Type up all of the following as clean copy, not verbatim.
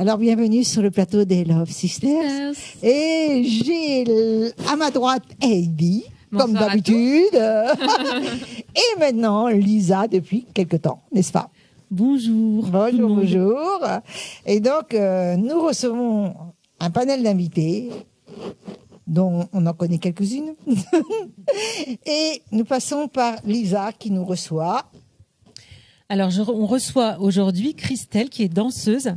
Alors, bienvenue sur le plateau des Love Sisters. Et j'ai à ma droite Heidi, comme d'habitude. Et maintenant, Lisa, depuis quelque temps, n'est-ce pas? Bonjour. Bonjour, bonjour. Et donc, nous recevons un panel d'invités, dont on en connaît quelques-unes. Et nous passons par Lisa, qui nous reçoit. Alors, on reçoit aujourd'hui Christelle, qui est danseuse,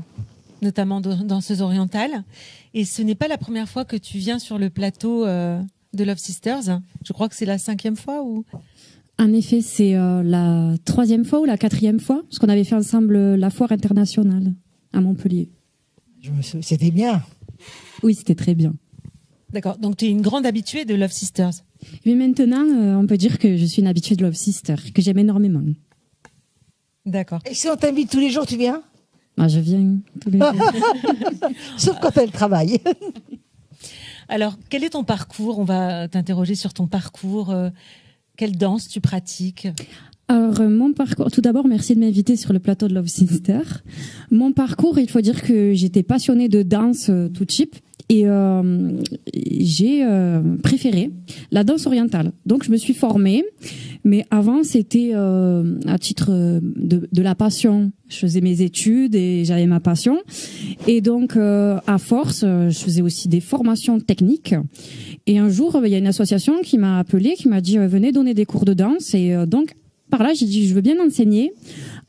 notamment danseuse orientale. Et ce n'est pas la première fois que tu viens sur le plateau de Love Sisters. Je crois que c'est la 5e fois ou... En effet, c'est la 3e fois ou la 4e fois, parce qu'on avait fait ensemble la foire internationale à Montpellier. C'était bien. Oui, c'était très bien. D'accord, donc tu es une grande habituée de Love Sisters. Mais maintenant, on peut dire que je suis une habituée de Love Sister, que j'aime énormément. D'accord. Et si on t'invite tous les jours, tu viens? Je viens tous les jours. Sauf quand elle travaille. Alors, quel est ton parcours? On va t'interroger sur ton parcours. Quelle danse tu pratiques? Alors, mon parcours, tout d'abord, merci de m'inviter sur le plateau de Love Sister. Mon parcours, il faut dire que j'étais passionnée de danse tout type et j'ai préféré la danse orientale. Donc, je me suis formée, mais avant, c'était à titre de la passion. Je faisais mes études et j'avais ma passion. Et donc, à force, je faisais aussi des formations techniques. Et un jour, il y a une association qui m'a appelée, qui m'a dit « Venez donner des cours de danse ». Et donc, par là, j'ai dit, je veux bien enseigner,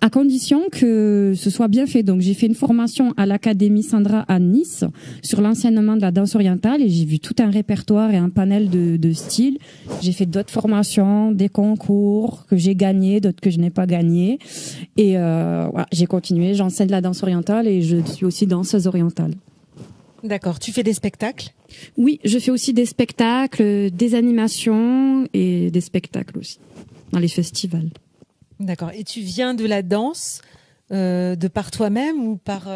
à condition que ce soit bien fait. Donc, j'ai fait une formation à l'Académie Sandra à Nice sur l'enseignement de la danse orientale et j'ai vu tout un répertoire et un panel de styles. J'ai fait d'autres formations, des concours que j'ai gagnés, d'autres que je n'ai pas gagnés. Et voilà, j'ai continué, j'enseigne la danse orientale et je suis aussi danseuse orientale. D'accord. Tu fais des spectacles? Oui, je fais aussi des spectacles, des animations et des spectacles aussi. Dans les festivals. D'accord. Et tu viens de la danse de par toi-même ou par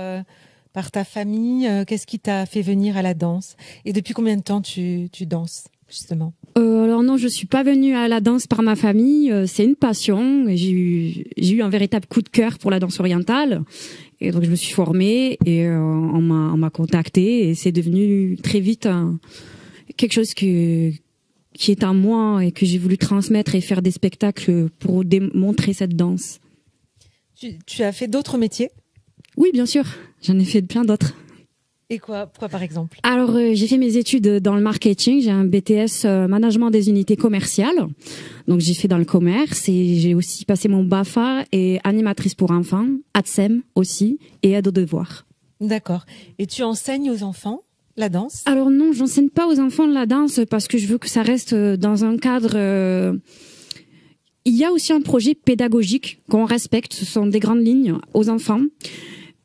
ta famille? Qu'est-ce qui t'a fait venir à la danse? Et depuis combien de temps tu danses, justement? Alors non, je suis pas venue à la danse par ma famille. C'est une passion. J'ai eu un véritable coup de cœur pour la danse orientale. Et donc je me suis formée et on m'a contactée. Et c'est devenu très vite quelque chose qui est en moi et que j'ai voulu transmettre et faire des spectacles pour démontrer cette danse. Tu as fait d'autres métiers? Oui, bien sûr. J'en ai fait plein d'autres. Et quoi par exemple? Alors, j'ai fait mes études dans le marketing. J'ai un BTS management des unités commerciales. Donc, j'ai fait dans le commerce et j'ai aussi passé mon BAFA et animatrice pour enfants, ADSEM aussi, et aide aux devoirs. D'accord. Et tu enseignes aux enfants la danse? Alors non, j'enseigne pas aux enfants la danse parce que je veux que ça reste dans un cadre... Il y a aussi un projet pédagogique qu'on respecte, ce sont des grandes lignes aux enfants.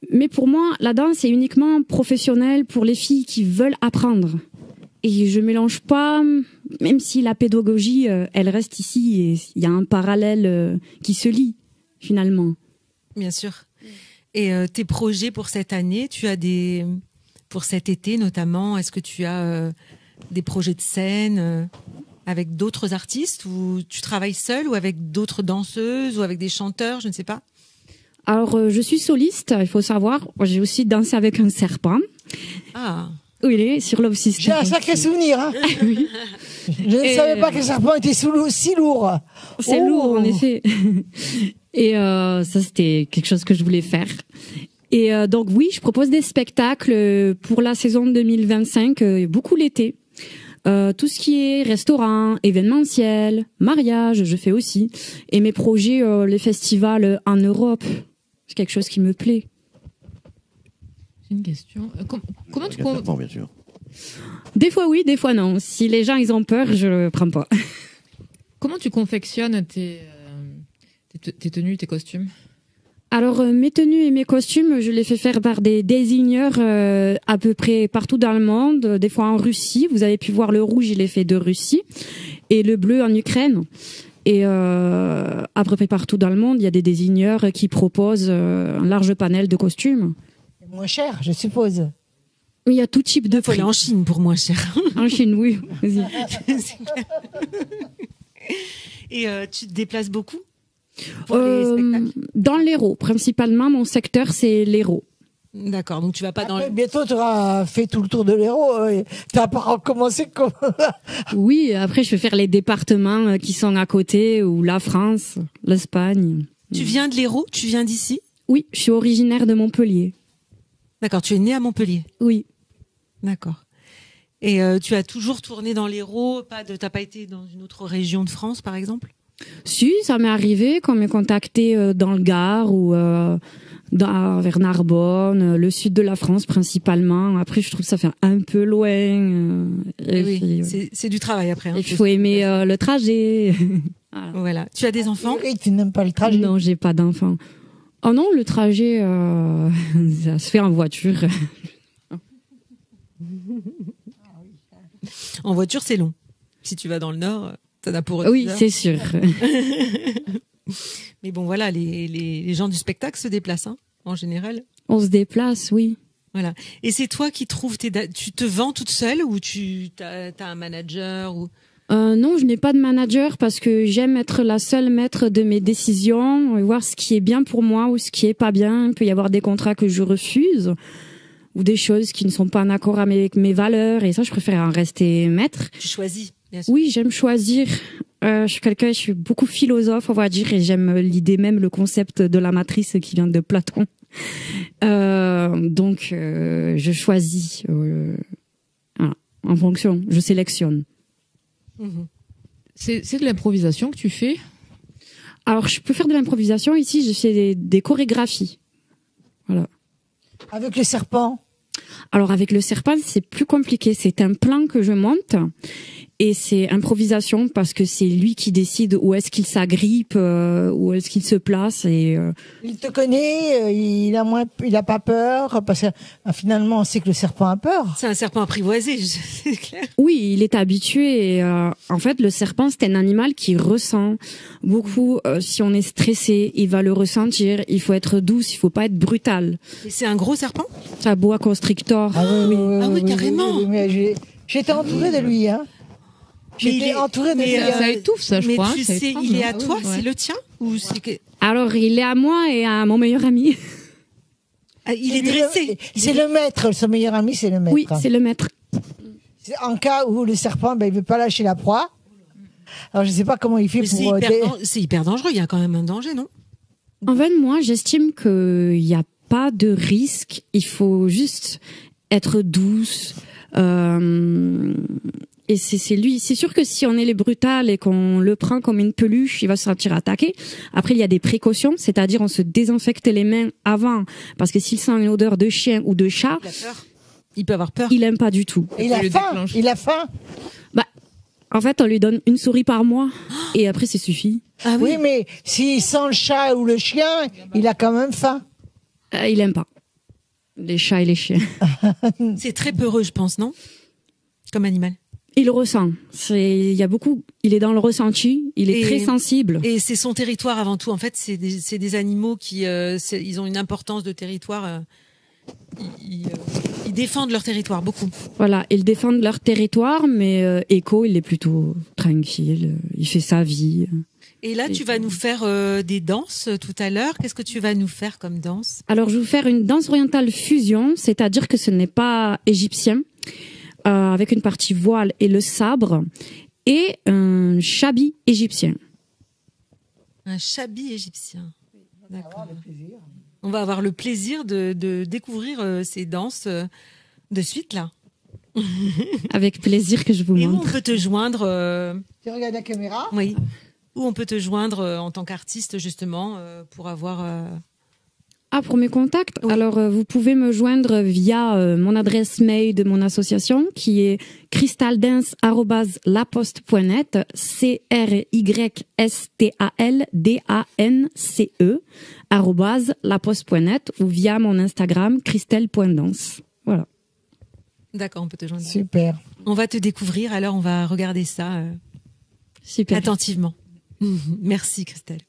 Mais pour moi, la danse est uniquement professionnelle pour les filles qui veulent apprendre. Et je mélange pas, même si la pédagogie, elle reste ici et il y a un parallèle qui se lie finalement. Bien sûr. Et tes projets pour cette année, tu as pour cet été notamment, est-ce que tu as des projets de scène avec d'autres artistes ou tu travailles seule ou avec d'autres danseuses ou avec des chanteurs, je ne sais pas? Alors, je suis soliste, il faut savoir. J'ai aussi dansé avec un serpent. Ah. Oui, sur Love Sister. J'ai un sacré souvenir. Hein. Oui. Je ne savais pas que le serpent était si lourd. C'est lourd, en effet. Et ça, c'était quelque chose que je voulais faire. Et donc oui, je propose des spectacles pour la saison 2025, beaucoup l'été. Tout ce qui est restaurant, événementiel, mariage, je fais aussi. Et mes projets, les festivals en Europe, c'est quelque chose qui me plaît. J'ai une question. Comment tu bien sûr. Des fois oui, des fois non. Si les gens ils ont peur, je le prends pas. Comment tu confectionnes tes tenues, tes costumes? Alors mes tenues et mes costumes, je les fais faire par des designers à peu près partout dans le monde, des fois en Russie. Vous avez pu voir le rouge, il est fait de Russie, et le bleu en Ukraine. Et à peu près partout dans le monde, il y a des designers qui proposent un large panel de costumes. C'est moins cher, je suppose. Il y a tout type de prix. En Chine pour moins cher. En Chine, oui. Vas-y. Et tu te déplaces beaucoup pour les spectacles? Dans l'Hérault, principalement, mon secteur, c'est l'Hérault. D'accord, donc tu vas pas dans Après, bientôt, tu auras fait tout le tour de l'Hérault. Tu n'as pas recommencé comme... Oui, après, je vais faire les départements qui sont à côté, ou la France, l'Espagne. Tu viens de l'Hérault? Tu viens d'ici? Oui, je suis originaire de Montpellier. D'accord, tu es né à Montpellier. Oui. D'accord. Et tu as toujours tourné dans l'Hérault? T'as pas été dans une autre région de France, par exemple? Si, ça m'est arrivé qu'on m'ait contacté dans le Gard ou vers Narbonne, le sud de la France principalement. Après, je trouve que ça fait un peu loin. Oui, c'est du travail après. Hein, il faut aimer le trajet. Voilà. Tu as des enfants? Oui, tu n'aimes pas le trajet. Non, j'ai pas d'enfants. Oh non, le trajet, ça se fait en voiture. En voiture, c'est long. Si tu vas dans le Nord, ça n'a pour Oui, c'est sûr. Mais bon, voilà, les gens du spectacle se déplacent, hein, en général. On se déplace, oui. Voilà. Et c'est toi qui trouves tu te vends toute seule ou t'as un manager ou... Non, je n'ai pas de manager parce que j'aime être la seule maître de mes décisions et voir ce qui est bien pour moi ou ce qui est pas bien. Il peut y avoir des contrats que je refuse ou des choses qui ne sont pas en accord avec mes valeurs et ça, je préfère en rester maître. Tu choisis, bien sûr. Oui, j'aime choisir. Je suis beaucoup philosophe, on va dire, et j'aime l'idée même, le concept de la matrice qui vient de Platon. Donc, je choisis en fonction, je sélectionne. C'est de l'improvisation que tu fais? Alors, je peux faire de l'improvisation. Ici, je fais des chorégraphies. Voilà. Avec le serpent? Alors, avec le serpent, c'est plus compliqué. C'est un plan que je monte. Et c'est improvisation parce que c'est lui qui décide où est-ce qu'il s'agrippe, où est-ce qu'il se place. Et il te connaît, il a pas peur parce que finalement on sait que le serpent a peur. C'est un serpent apprivoisé, c'est clair. Oui, il est habitué. Et, en fait, le serpent c'est un animal qui ressent beaucoup. Si on est stressé, il va le ressentir. Il faut être douce, il faut pas être brutal. Et c'est un gros serpent? C'est un boa constrictor. Oui, carrément. Mais j'étais entourée de lui, hein. J'étais entourée de lui. Ça étouffe, ça, je crois. Mais tu sais, il est à toi, c'est le tien ou c'est que... Alors, il est à moi et à mon meilleur ami. Ah, il est dressé. C'est le maître, son meilleur ami, c'est le maître. Oui, c'est le maître. En cas où le serpent, il veut pas lâcher la proie. Alors, je sais pas comment il fait pour... C'est hyper dangereux, il y a quand même un danger, non? En fait, moi, j'estime qu'il n'y a pas de risque. Il faut juste être douce. Et c'est lui. C'est sûr que si on est les brutales et qu'on le prend comme une peluche, il va se sentir attaqué. Après, il y a des précautions, c'est-à-dire on se désinfecte les mains avant, parce que s'il sent une odeur de chien ou de chat, il a peur. Il peut avoir peur. Il aime pas du tout. Il a faim. Il a faim. Bah, en fait, on lui donne une souris par mois et après, c'est suffit. Ah oui, mais s'il sent le chat ou le chien, il a quand même faim. Il aime pas les chats et les chiens. C'est très peureux, je pense, non? Comme animal. Il ressent. Il y a beaucoup. Il est dans le ressenti. Il est très sensible. Et c'est son territoire avant tout. En fait, c'est des animaux qui, ils ont une importance de territoire. Ils défendent leur territoire beaucoup. Voilà, ils défendent leur territoire, mais Echo, il est plutôt tranquille. Il fait sa vie. Et là, tu vas nous faire des danses tout à l'heure. Qu'est-ce que tu vas nous faire comme danse? Alors, je vais vous faire une danse orientale fusion, c'est-à-dire que ce n'est pas égyptien. Avec une partie voile et le sabre, et un chabi égyptien. Un chabi égyptien. D'accord. On va avoir le plaisir de découvrir ces danses de suite, là. Avec plaisir que je vous montre. Et où on peut te joindre Tu regardes la caméra? Oui. Où on peut te joindre en tant qu'artiste, justement, pour avoir... pour mes contacts, oui. Alors vous pouvez me joindre via mon adresse mail de mon association qui est crystaldance@laposte.net, crystaldance@laposte.net ou via mon Instagram christelle.dance. Voilà. D'accord, on peut te joindre. Super. On va te découvrir, alors on va regarder ça super attentivement. Merci Christelle.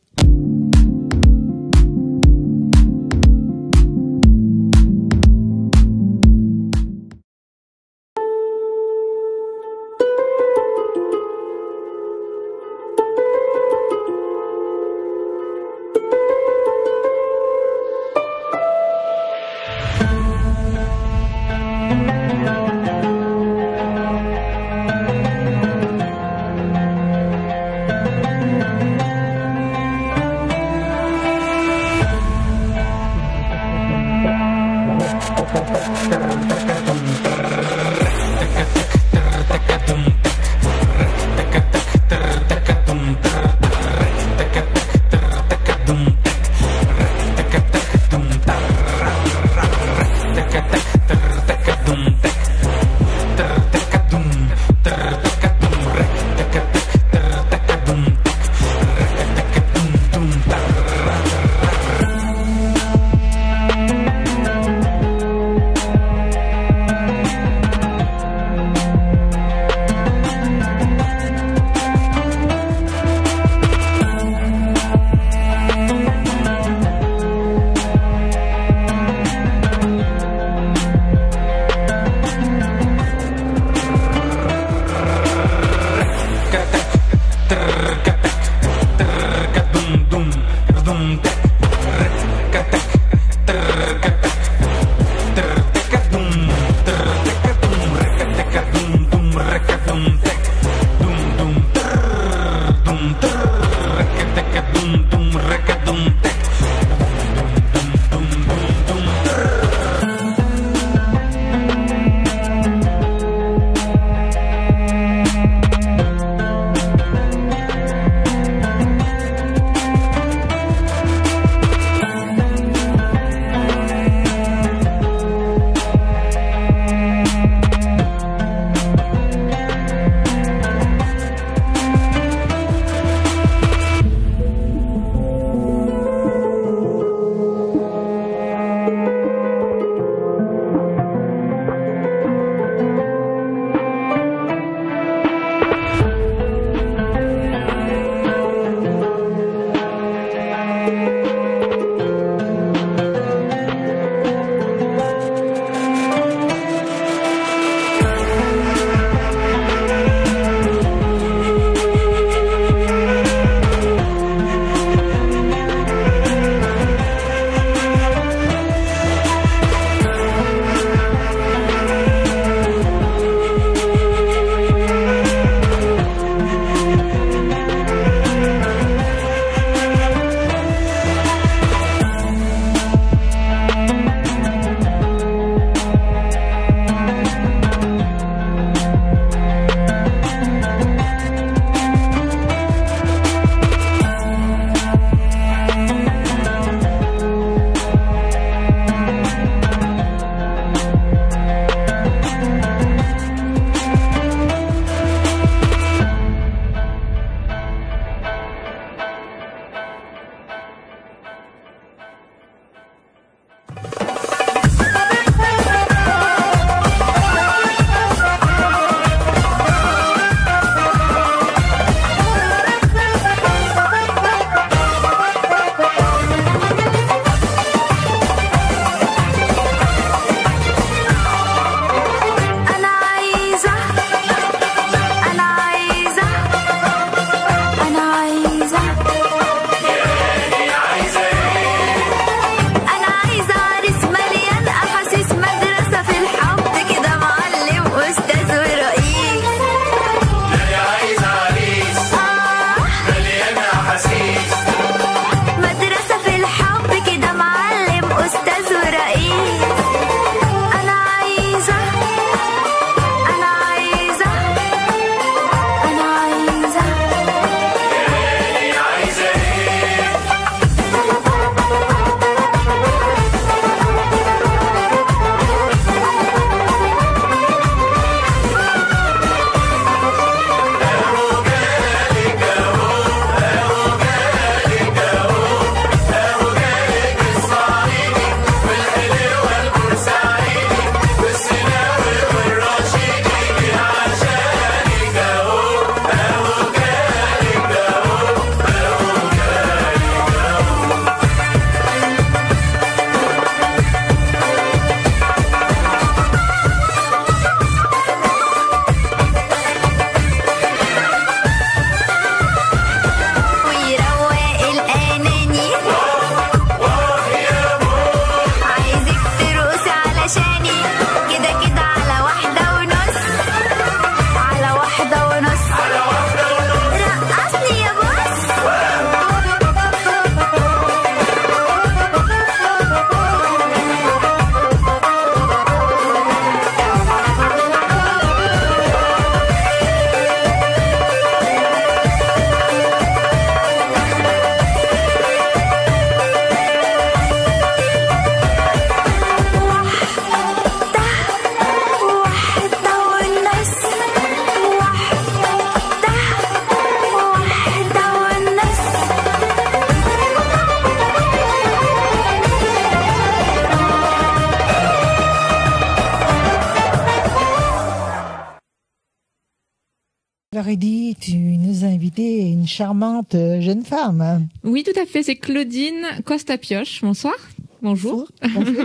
Aujourd'hui, tu nous as invité une charmante jeune femme. Oui, tout à fait. C'est Claudine Costa-Pioche. Bonsoir. Bonjour. Bonjour.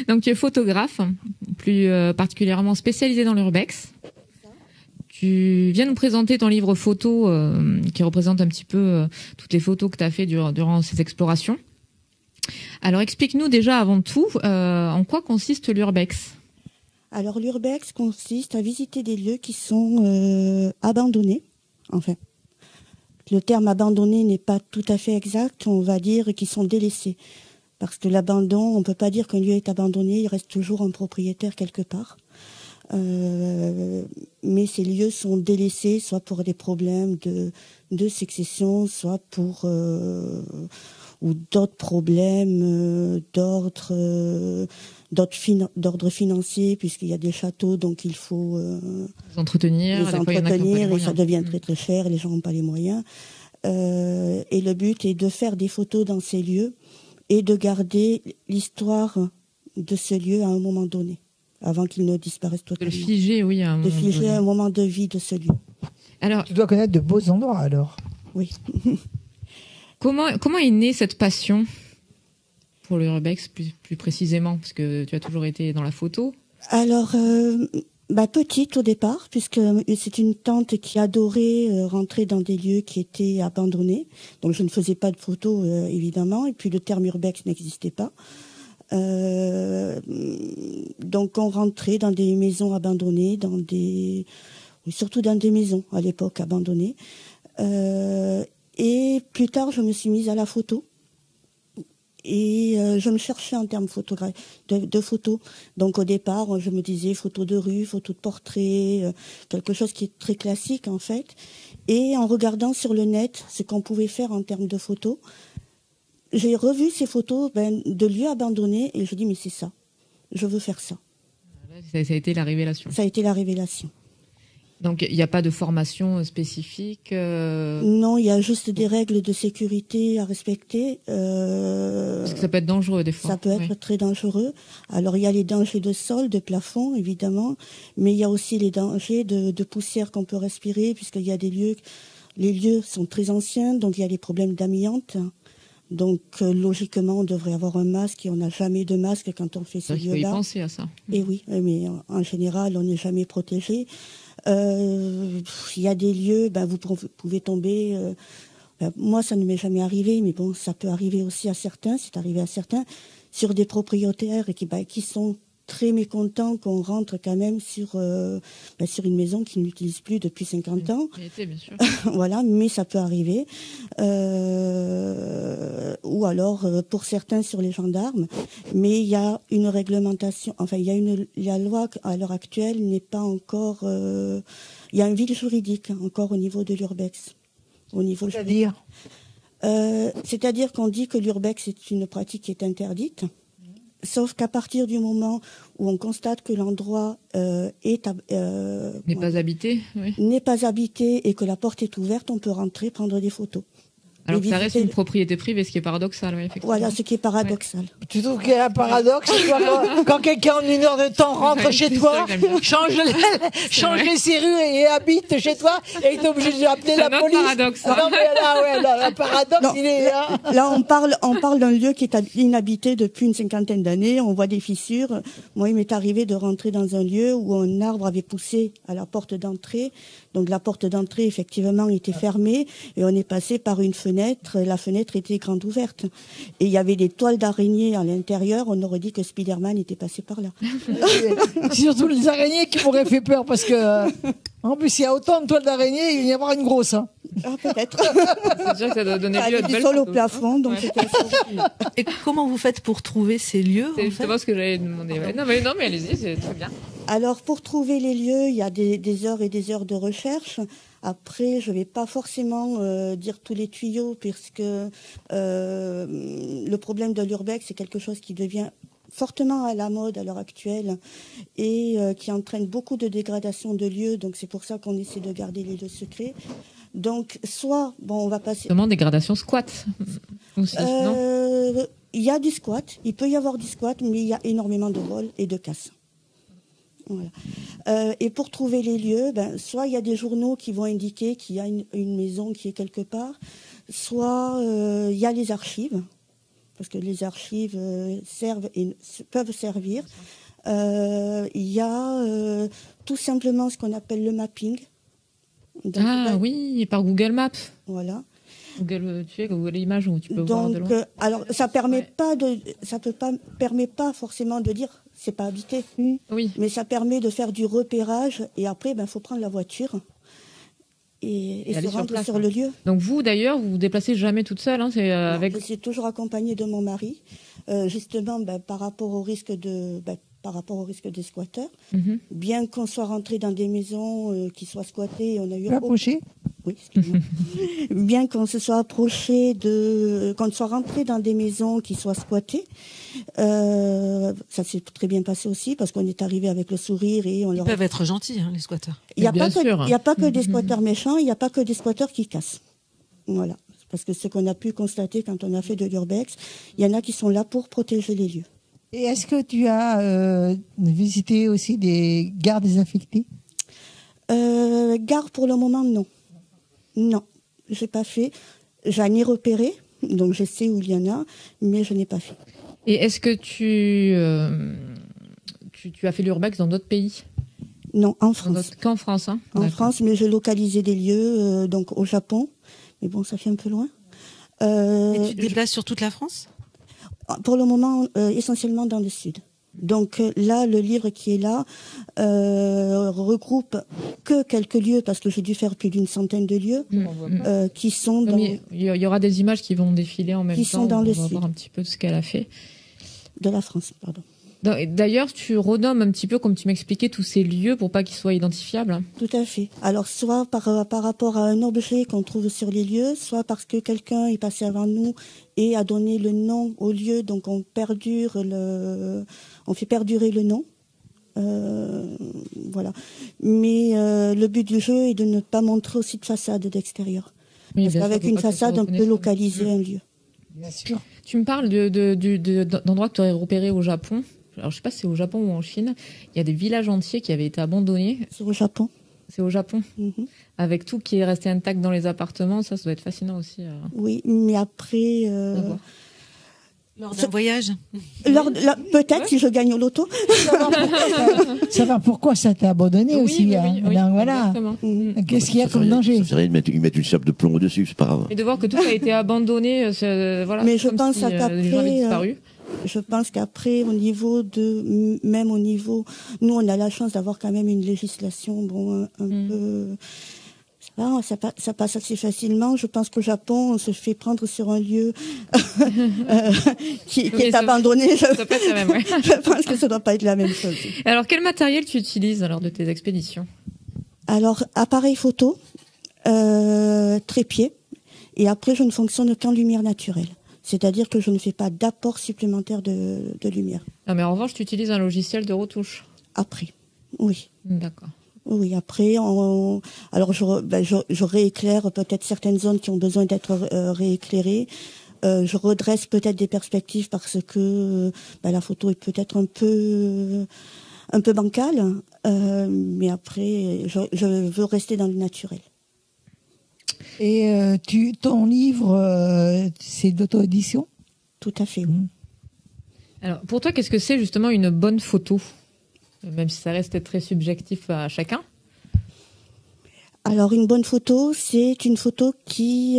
Donc, tu es photographe, plus particulièrement spécialisée dans l'urbex. Tu viens nous présenter ton livre photo qui représente un petit peu toutes les photos que tu as fait durant ces explorations. Alors, explique-nous déjà avant tout en quoi consiste l'urbex. Alors, l'urbex consiste à visiter des lieux qui sont abandonnés. Enfin, le terme abandonné n'est pas tout à fait exact. On va dire qu'ils sont délaissés. Parce que l'abandon, on ne peut pas dire qu'un lieu est abandonné. Il reste toujours un propriétaire quelque part. Mais ces lieux sont délaissés, soit pour des problèmes de succession, soit pour ou d'autres problèmes d'ordre financier, puisqu'il y a des châteaux, donc il faut les entretenir, et ça devient très très cher, les gens n'ont pas les moyens. Et le but est de faire des photos dans ces lieux et de garder l'histoire de ce lieu à un moment donné, avant qu'il ne disparaisse totalement. De le figer, oui. De figer un moment de vie de ce lieu. Alors, tu dois connaître de beaux endroits, alors. Oui. Comment est née cette passion pour l'urbex, plus précisément, parce que tu as toujours été dans la photo? Alors, petite au départ, puisque c'est une tante qui adorait rentrer dans des lieux qui étaient abandonnés. Donc, je ne faisais pas de photos, évidemment, et puis le terme urbex n'existait pas. Donc on rentrait dans des maisons abandonnées, surtout dans des maisons à l'époque abandonnées. Et plus tard, je me suis mise à la photo. Et je me cherchais en termes de photos. Donc au départ, je me disais photos de rue, photos de portrait, quelque chose qui est très classique en fait. Et en regardant sur le net ce qu'on pouvait faire en termes de photos, j'ai revu ces photos de lieux abandonnés et je dis mais c'est ça, je veux faire ça. Ça a été la révélation. Ça a été la révélation. Donc il n'y a pas de formation spécifique Non, il y a juste des règles de sécurité à respecter. Parce que ça peut être dangereux des fois. Ça peut être très dangereux. Alors il y a les dangers de sol, de plafond évidemment, mais il y a aussi les dangers de poussière qu'on peut respirer puisqu'il y a des lieux, les lieux sont très anciens, donc il y a les problèmes d'amiante. Donc, logiquement, on devrait avoir un masque et on n'a jamais de masque quand on fait ces lieux-là. Il faut y penser à ça. Et oui, mais en général, on n'est jamais protégé. Il y a des lieux, vous pouvez tomber. Moi, ça ne m'est jamais arrivé, mais bon, ça peut arriver aussi à certains. C'est arrivé à certains sur des propriétaires et qui sont très mécontents qu'on rentre quand même sur une maison qu'ils n'utilisent plus depuis 50 ans. Bien sûr. Voilà, mais ça peut arriver. Ou alors, pour certains, sur les gendarmes. Mais il y a une réglementation, enfin, la loi, à l'heure actuelle, n'est pas encore... il y a un vide juridique, encore au niveau de l'urbex. C'est-à-dire C'est-à-dire qu'on dit que l'urbex est une pratique qui est interdite. Sauf qu'à partir du moment où on constate que l'endroit n'est pas habité, oui. N'est pas habité et que la porte est ouverte, on peut rentrer, prendre des photos. Alors que ça reste une propriété privée, ce qui est paradoxal, oui, effectivement. Voilà, ce qui est paradoxal. Ouais. Tu trouves qu'il y a un paradoxe quand quelqu'un en 1 heure de temps rentre chez toi, change les serrures et habite chez toi, et il est obligé d'appeler la police. C'est un paradoxe. Non, mais là, le paradoxe, il est là. Là, on parle d'un lieu qui est inhabité depuis une 50aine d'années. On voit des fissures. Moi, il m'est arrivé de rentrer dans un lieu où un arbre avait poussé à la porte d'entrée. Donc la porte d'entrée, effectivement, était fermée et on est passé par une fenêtre. La fenêtre était grande ouverte. Et il y avait des toiles d'araignées à l'intérieur. On aurait dit que Spider-Man était passé par là. C'est surtout les araignées qui m'auraient fait peur parce que, en plus, il y a autant de toiles d'araignées, il va y avoir une grosse. Hein. Ah, peut-être. C'est sûr que ça doit donner lieu à de belles sol au photos. plafond, donc c'était Et comment vous faites pour trouver ces lieux C'est justement ce que j'allais demander. Ouais. Non, mais allez-y, c'est très bien. Alors, pour trouver les lieux, il y a des heures et des heures de recherche. Après, je vais pas forcément dire tous les tuyaux, puisque le problème de l'urbex, c'est quelque chose qui devient fortement à la mode à l'heure actuelle et qui entraîne beaucoup de dégradation de lieux. Donc, c'est pour ça qu'on essaie de garder les lieux secrets. Donc, soit, on va passer... Demande dégradation squat aussi, non? Il y a du squat, il peut y avoir du squat, mais il y a énormément de vols et de casses. Voilà. Et pour trouver les lieux, soit il y a des journaux qui vont indiquer qu'il y a une maison qui est quelque part, soit il y a les archives, parce que les archives servent et peuvent servir. Il y a tout simplement ce qu'on appelle le mapping. Donc, oui, par Google Maps. Voilà. Google Images où tu peux voir de loin. Alors ça permet permet pas forcément de dire c'est pas habité. Oui. Mais ça permet de faire du repérage et après faut prendre la voiture et se rendre sur le lieu. Donc vous d'ailleurs vous déplacez jamais toute seule, hein, c'est avec. Je suis toujours accompagnée de mon mari, justement par rapport au risque des squatteurs. Bien qu'on soit rentré dans des maisons qui soient squattées, on a eu approché. Oui, excuse-moi. Bien qu'on se soit approché qu'on soit rentré dans des maisons qui soient squattées, ça s'est très bien passé aussi parce qu'on est arrivé avec le sourire et on Ils peuvent être gentils, hein, les squatteurs. Il n'y a pas que des squatteurs méchants, il n'y a pas que des squatteurs qui cassent. Voilà. Parce que ce qu'on a pu constater quand on a fait de l'urbex, il y en a qui sont là pour protéger les lieux. Et est-ce que tu as visité aussi des gares désaffectées? Gare pour le moment, non. Non, j'ai pas fait. J'en ai repéré, donc je sais où il y en a, mais je n'ai pas fait. Et est-ce que tu as fait l'urbex dans d'autres pays? Non, en France. Qu'en France, hein? En France, mais j'ai localisé des lieux, donc au Japon. Mais bon, ça fait un peu loin. Et tu te déplaces sur toute la France? Pour le moment, essentiellement dans le sud. Donc là, le livre qui est là regroupe que quelques lieux, parce que j'ai dû faire plus d'une centaine de lieux, qui sont dans... Il y aura des images qui vont défiler en même temps. Qui sont dans le sud. On va voir un petit peu ce qu'elle a fait. De la France, pardon. D'ailleurs, tu renommes un petit peu, comme tu m'expliquais, tous ces lieux pour pas qu'ils soient identifiables. Tout à fait. Alors, soit par rapport à un objet qu'on trouve sur les lieux, soit parce que quelqu'un est passé avant nous et a donné le nom au lieu, donc on fait perdurer le nom. Voilà. Mais le but du jeu est de ne pas montrer aussi de façade d'extérieur. Oui, parce qu'avec une façade, on peut localiser un lieu. Bien sûr. Tu me parles d'endroits que tu aurais repérés au Japon. Alors, je sais pas si c'est au Japon ou en Chine. Il y a des villages entiers qui avaient été abandonnés. C'est au Japon. C'est au Japon. Avec tout qui est resté intact dans les appartements, ça doit être fascinant aussi. Oui, mais après... Lors d'un voyage. Peut-être si je gagne au loto. Savoir pourquoi ça t'a abandonné aussi. Oui, Donc, voilà. Qu'est-ce qu'il y a comme danger? Ça fait rien, ils mettent une chape de plomb au-dessus, c'est pas grave. Et de voir que tout a été abandonné, voilà. Mais je pense qu'après, je pense qu'après, nous on a la chance d'avoir quand même une législation, peu, ça passe assez facilement. Je pense qu'au Japon, on se fait prendre sur un lieu qui est abandonné. Je pense que ça doit pas être la même chose. Alors, quel matériel tu utilises lors de tes expéditions? Alors, appareil photo, trépied, et après, je ne fonctionne qu'en lumière naturelle. C'est-à-dire que je ne fais pas d'apport supplémentaire de lumière. Non, mais en revanche, tu utilises un logiciel de retouche. Après, oui. D'accord. Oui, après, alors je rééclaire peut-être certaines zones qui ont besoin d'être rééclairées. Je redresse peut-être des perspectives parce que la photo est peut-être un peu bancale. Mais après, je veux rester dans le naturel. Et ton livre, c'est d'auto-édition? Tout à fait, oui. Alors, pour toi, qu'est-ce que c'est justement une bonne photo? Même si ça reste très subjectif à chacun. Alors, une bonne photo, c'est une photo qui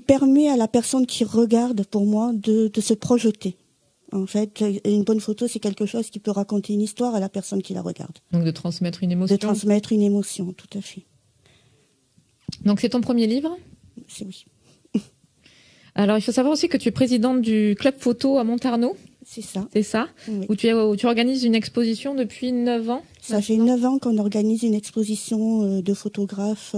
permet à la personne qui regarde, pour moi, de se projeter. En fait, une bonne photo, c'est quelque chose qui peut raconter une histoire à la personne qui la regarde. Donc de transmettre une émotion. De transmettre une émotion, tout à fait. Donc c'est ton premier livre? C'est oui. Alors il faut savoir aussi que tu es présidente du club photo à Montarnot. C'est ça. C'est ça, oui. Où tu organises une exposition depuis 9 ans. Ça fait 9 ans qu'on organise une exposition de photographes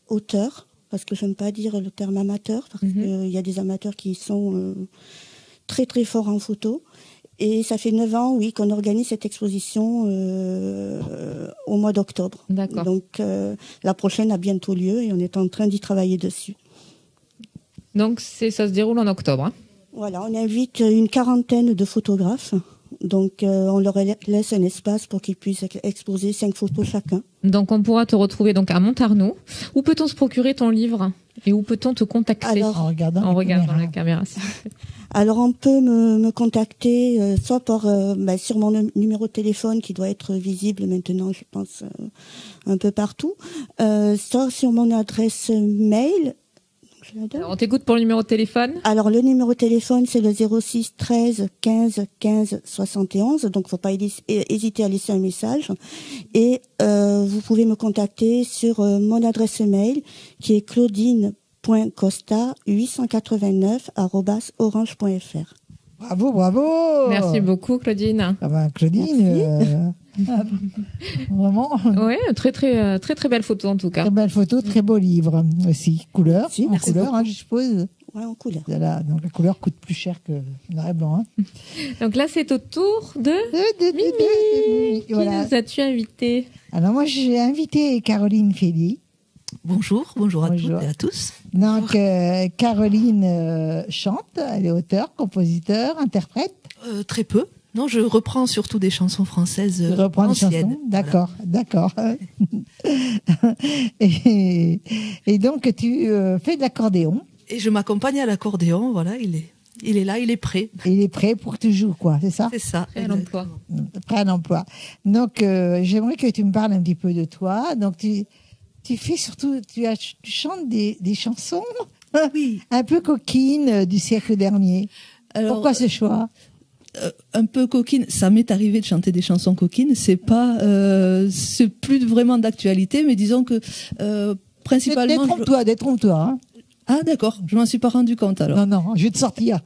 auteurs, parce que je n'aime pas dire le terme amateur, parce qu'il y a des amateurs qui sont... très très fort en photo, et ça fait 9 ans, oui, qu'on organise cette exposition au mois d'octobre. D'accord. Donc la prochaine a bientôt lieu et on est en train d'y travailler dessus. Donc ça se déroule en octobre. Hein. Voilà, on invite une quarantaine de photographes. Donc, on leur laisse un espace pour qu'ils puissent exposer 5 photos chacun. Donc, on pourra te retrouver donc à Montarnot. Où peut-on se procurer ton livre et où peut-on te contacter? Alors, En regardant la caméra. S'il vous plaît. Alors, on peut me contacter soit par sur mon numéro de téléphone qui doit être visible maintenant, je pense, un peu partout, soit sur mon adresse mail. Je la donne. Alors, on t'écoute pour le numéro de téléphone. Alors, le numéro de téléphone, c'est le 06 13 15 15 71. Donc, faut pas hésiter à laisser un message. Et vous pouvez me contacter sur mon adresse mail qui est claudine.costa889@orange.fr. Bravo, bravo. Merci beaucoup, Claudine. Ah ben, Claudine, vraiment, Ouais, très belle photo en tout cas. très belle photo, très beau livre aussi. Couleur, Si, en merci couleur, je suppose. Ouais, en couleur. Voilà, donc la couleur coûte plus cher que le noir et blanc. Donc là, c'est au tour de Mimi. Qui Voilà. nous as-tu invité? Alors moi, j'ai invité Caroline Féli. Bonjour à Bonjour. toutes et à tous. Donc, Caroline chante, elle est auteure, compositeur, interprète. Très peu. Non, je reprends surtout des chansons françaises Je reprends des anciennes. chansons. D'accord, d'accord. et donc, tu fais de l'accordéon. Et je m'accompagne à l'accordéon, voilà, il est là, il est prêt. Et il est prêt pour que tu joues, quoi, c'est ça? C'est ça. Prêt à l'emploi. Prêt à l'emploi. Donc, j'aimerais que tu me parles un petit peu de toi. Donc, tu fais surtout, tu chantes des chansons Oui. un peu coquines du siècle dernier. Alors, Pourquoi ce choix? un peu coquine, ça m'est arrivé de chanter des chansons coquines, c'est plus vraiment d'actualité, mais disons que principalement... Détrompe-toi. Hein. Ah d'accord, je m'en suis pas rendu compte alors. Non, je vais te sortir.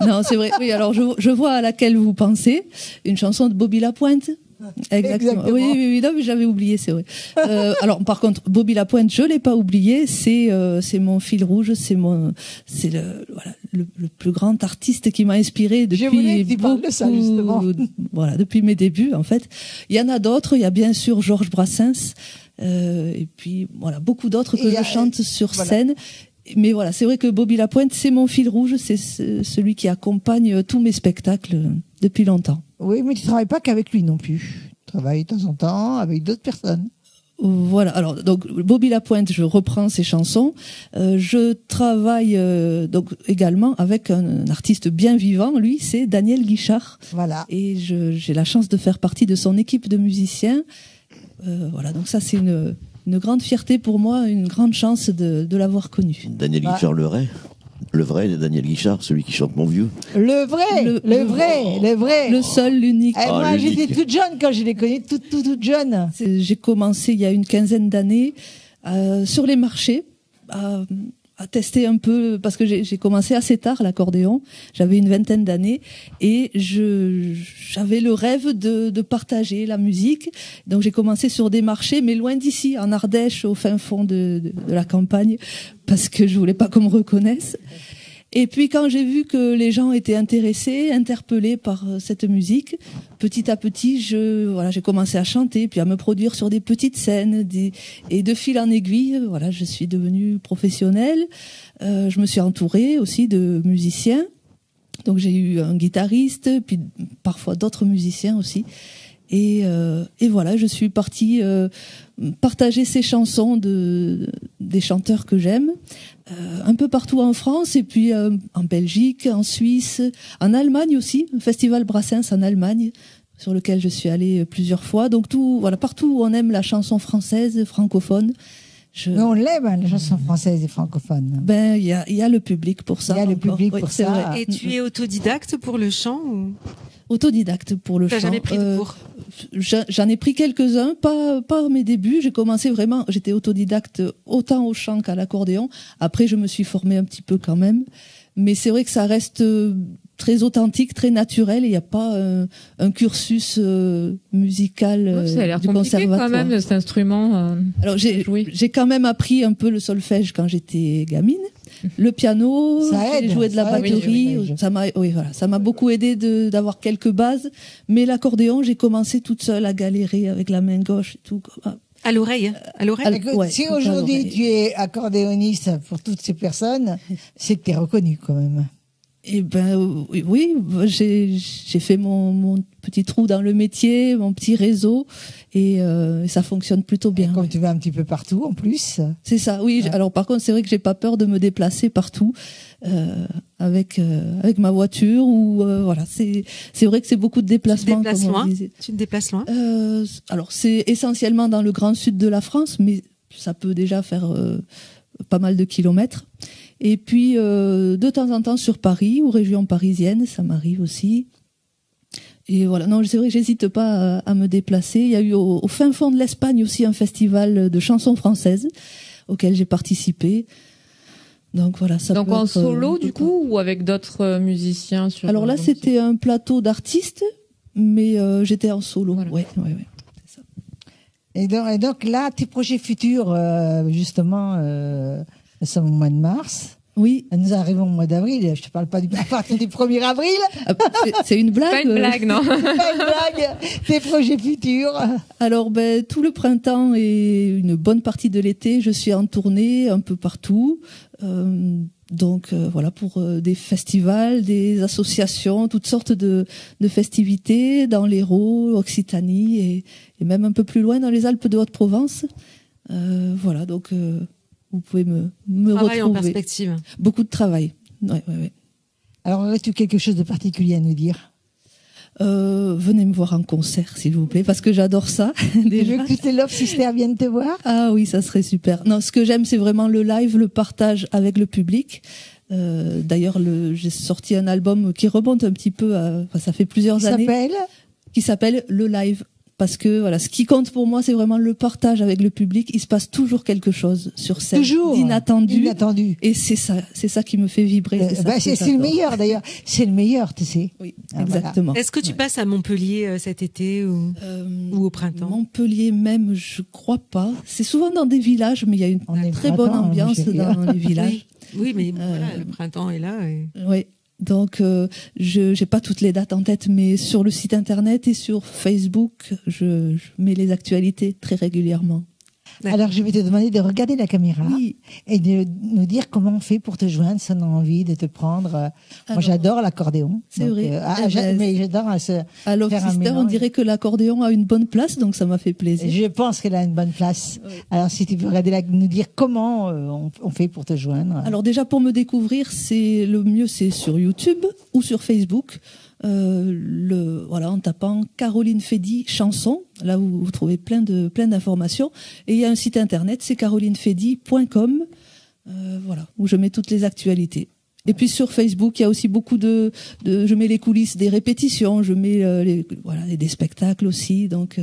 Non, c'est vrai. Oui, alors je vois à laquelle vous pensez, une chanson de Bobby Lapointe. Exactement. Oui, non, mais j'avais oublié, c'est vrai. Alors, par contre, Bobby Lapointe, je l'ai pas oublié. C'est mon fil rouge. C'est le plus grand artiste qui m'a inspiré depuis depuis mes débuts, en fait. Il y en a d'autres. Il y a bien sûr Georges Brassens. Et puis, voilà, beaucoup d'autres que je chante sur scène. Mais voilà, c'est vrai que Bobby Lapointe, c'est mon fil rouge. C'est celui qui accompagne tous mes spectacles depuis longtemps. Oui, mais tu travailles pas qu'avec lui non plus. Tu travailles de temps en temps avec d'autres personnes. Voilà. Alors, donc, Bobby Lapointe, je reprends ses chansons. Je travaille donc également avec un artiste bien vivant. Lui, c'est Daniel Guichard. Voilà. Et j'ai la chance de faire partie de son équipe de musiciens. Voilà. Donc ça, c'est une grande fierté pour moi, une grande chance de l'avoir connu. Daniel Guichard, le vrai Daniel Guichard, celui qui chante Mon Vieux. Le vrai. Le seul, l'unique. Moi, j'étais toute jeune quand je l'ai connu, toute jeune. J'ai commencé il y a une quinzaine d'années sur les marchés à tester un peu, parce que j'ai commencé assez tard l'accordéon, j'avais une vingtaine d'années et j'avais le rêve de partager la musique. Donc j'ai commencé sur des marchés, mais loin d'ici, en Ardèche, au fin fond de la campagne, parce que je voulais pas qu'on me reconnaisse. Et puis quand j'ai vu que les gens étaient intéressés, interpellés par cette musique, petit à petit, j'ai commencé à chanter, puis à me produire sur des petites scènes, et de fil en aiguille, voilà, je suis devenue professionnelle. Je me suis entourée aussi de musiciens, donc j'ai eu un guitariste, puis parfois d'autres musiciens aussi. Et voilà, je suis partie partager ces chansons des chanteurs que j'aime, un peu partout en France, et puis en Belgique, en Suisse, en Allemagne aussi, un festival Brassens en Allemagne, sur lequel je suis allée plusieurs fois. Donc partout où on aime la chanson française, francophone. Mais on l'aime, hein, les chansons françaises et francophones. Ben, il y a le public pour ça. Il y a le public pour c'est ça. vrai. Et tu es autodidacte pour le chant ou Autodidacte pour le chant. t'as jamais pris de cours? J'en ai pris quelques-uns, pas à mes débuts. J'ai commencé vraiment, j'étais autodidacte autant au chant qu'à l'accordéon. Après, je me suis formée un petit peu quand même. Mais c'est vrai que ça reste très authentique, très naturel. Il n'y a pas un cursus musical Ça a l'air du compliqué conservatoire. quand même, cet instrument. Alors j'ai quand même appris un peu le solfège quand j'étais gamine. Le piano, Ça aide, j'ai joué de la ça aide, batterie, oui. ça m'a beaucoup aidé d'avoir quelques bases. Mais l'accordéon, j'ai commencé toute seule à galérer avec la main gauche et tout. À l'oreille. Écoute, Ouais, si tout à aujourd'hui l'oreille. tu es accordéoniste pour toutes ces personnes, c'est que tu es reconnu quand même. Eh ben oui, j'ai fait mon petit trou dans le métier, mon petit réseau, et ça fonctionne plutôt bien. Comme tu vas un petit peu partout en plus. C'est ça, oui. Ouais. Alors par contre, c'est vrai que j'ai pas peur de me déplacer partout avec ma voiture ou voilà. C'est vrai que c'est beaucoup de déplacements. Tu te déplaces loin? Alors c'est essentiellement dans le grand sud de la France, mais ça peut déjà faire pas mal de kilomètres. Et puis, de temps en temps sur Paris ou région parisienne, ça m'arrive aussi. Et voilà, non, c'est vrai que j'hésite pas à me déplacer. Il y a eu au fin fond de l'Espagne aussi un festival de chansons françaises auquel j'ai participé. Donc voilà, ça Donc peut en être, solo du coup ou avec d'autres musiciens sur Alors là, c'était un plateau d'artistes, mais j'étais en solo. Voilà. Ouais. C'est ça. Et donc là, tes projets futurs, justement, nous sommes au mois de mars. Oui. Nous arrivons au mois d'avril. Je te parle pas à partir du 1er avril. C'est une blague. Pas une blague, non. Pas une blague. Tes projets futurs. Alors, tout le printemps et une bonne partie de l'été, je suis en tournée un peu partout. Donc voilà, pour des festivals, des associations, toutes sortes de festivités dans l'Hérault, Occitanie et même un peu plus loin dans les Alpes de Haute-Provence. Voilà, donc vous pouvez me Travail retrouver. en perspective. Beaucoup de travail. Ouais. Alors, aurais-tu quelque chose de particulier à nous dire? Venez me voir en concert, s'il vous plaît, parce que j'adore ça. Tu veux Déjà. que toutes les Love Sisters viennent te voir? Ah oui, ça serait super. Non, ce que j'aime, c'est vraiment le live, le partage avec le public. D'ailleurs, j'ai sorti un album qui remonte un petit peu ça fait plusieurs années. Qui s'appelle Le Live. Parce que voilà, ce qui compte pour moi, c'est vraiment le partage avec le public. Il se passe toujours quelque chose sur scène, toujours d'inattendu. Et c'est ça qui me fait vibrer. C'est le meilleur d'ailleurs. C'est le meilleur, tu sais. Oui, exactement. Voilà. Est-ce que tu passes à Montpellier cet été ou au printemps? Montpellier même, je crois pas. C'est souvent dans des villages, mais il y a une très bonne ambiance dans les villages. Oui, mais voilà, le printemps est là. Oui. Donc, je n'ai pas toutes les dates en tête, mais sur le site internet et sur Facebook, je mets les actualités très régulièrement. Alors, je vais te demander de regarder la caméra et de nous dire comment on fait pour te joindre si on a envie de te prendre. Moi, j'adore l'accordéon. C'est vrai. Mais j'adore à Love Sister, on dirait que l'accordéon a une bonne place, donc ça m'a fait plaisir. Je pense qu'elle a une bonne place. Oui. Alors, si tu peux regarder nous dire comment on fait pour te joindre. Alors déjà, pour me découvrir, le mieux, c'est sur YouTube ou sur Facebook. En tapant Caroline Fédy chanson, là où vous trouvez plein d'informations, et il y a un site internet, c'est carolinefedy.com, où je mets toutes les actualités. Et puis sur Facebook, il y a aussi beaucoup je mets les coulisses des répétitions, je mets des spectacles aussi, donc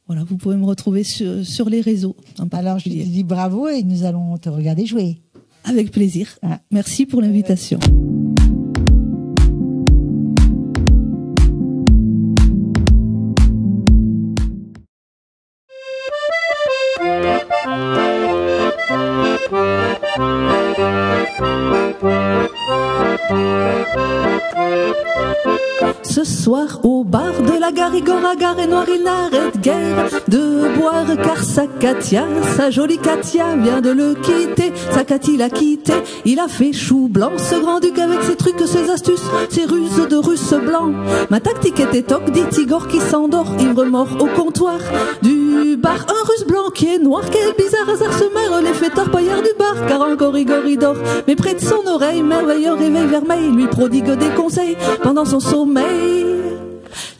vous pouvez me retrouver sur les réseaux. Alors je te dis bravo et nous allons te regarder jouer. Avec plaisir. Merci pour l'invitation. Ce soir au bar de la gare, Igor à gare et noir, il n'arrête guère de boire car sa Katia, sa jolie Katia vient de le quitter. Sa Katy l'a quitté, il a fait chou blanc, ce grand-duc avec ses trucs, ses astuces, ses ruses de russe blanc. Ma tactique était toc, dit Igor qui s'endort, ivre mort au comptoir du bar. Un russe blanc qui est noir, quel bizarre hasard se mêle les fêtards paillards du bar, car encore Igor il dort, mais près de son oreille, merveilleux réveil vermeil lui prodigue des conseils pendant son sommeil.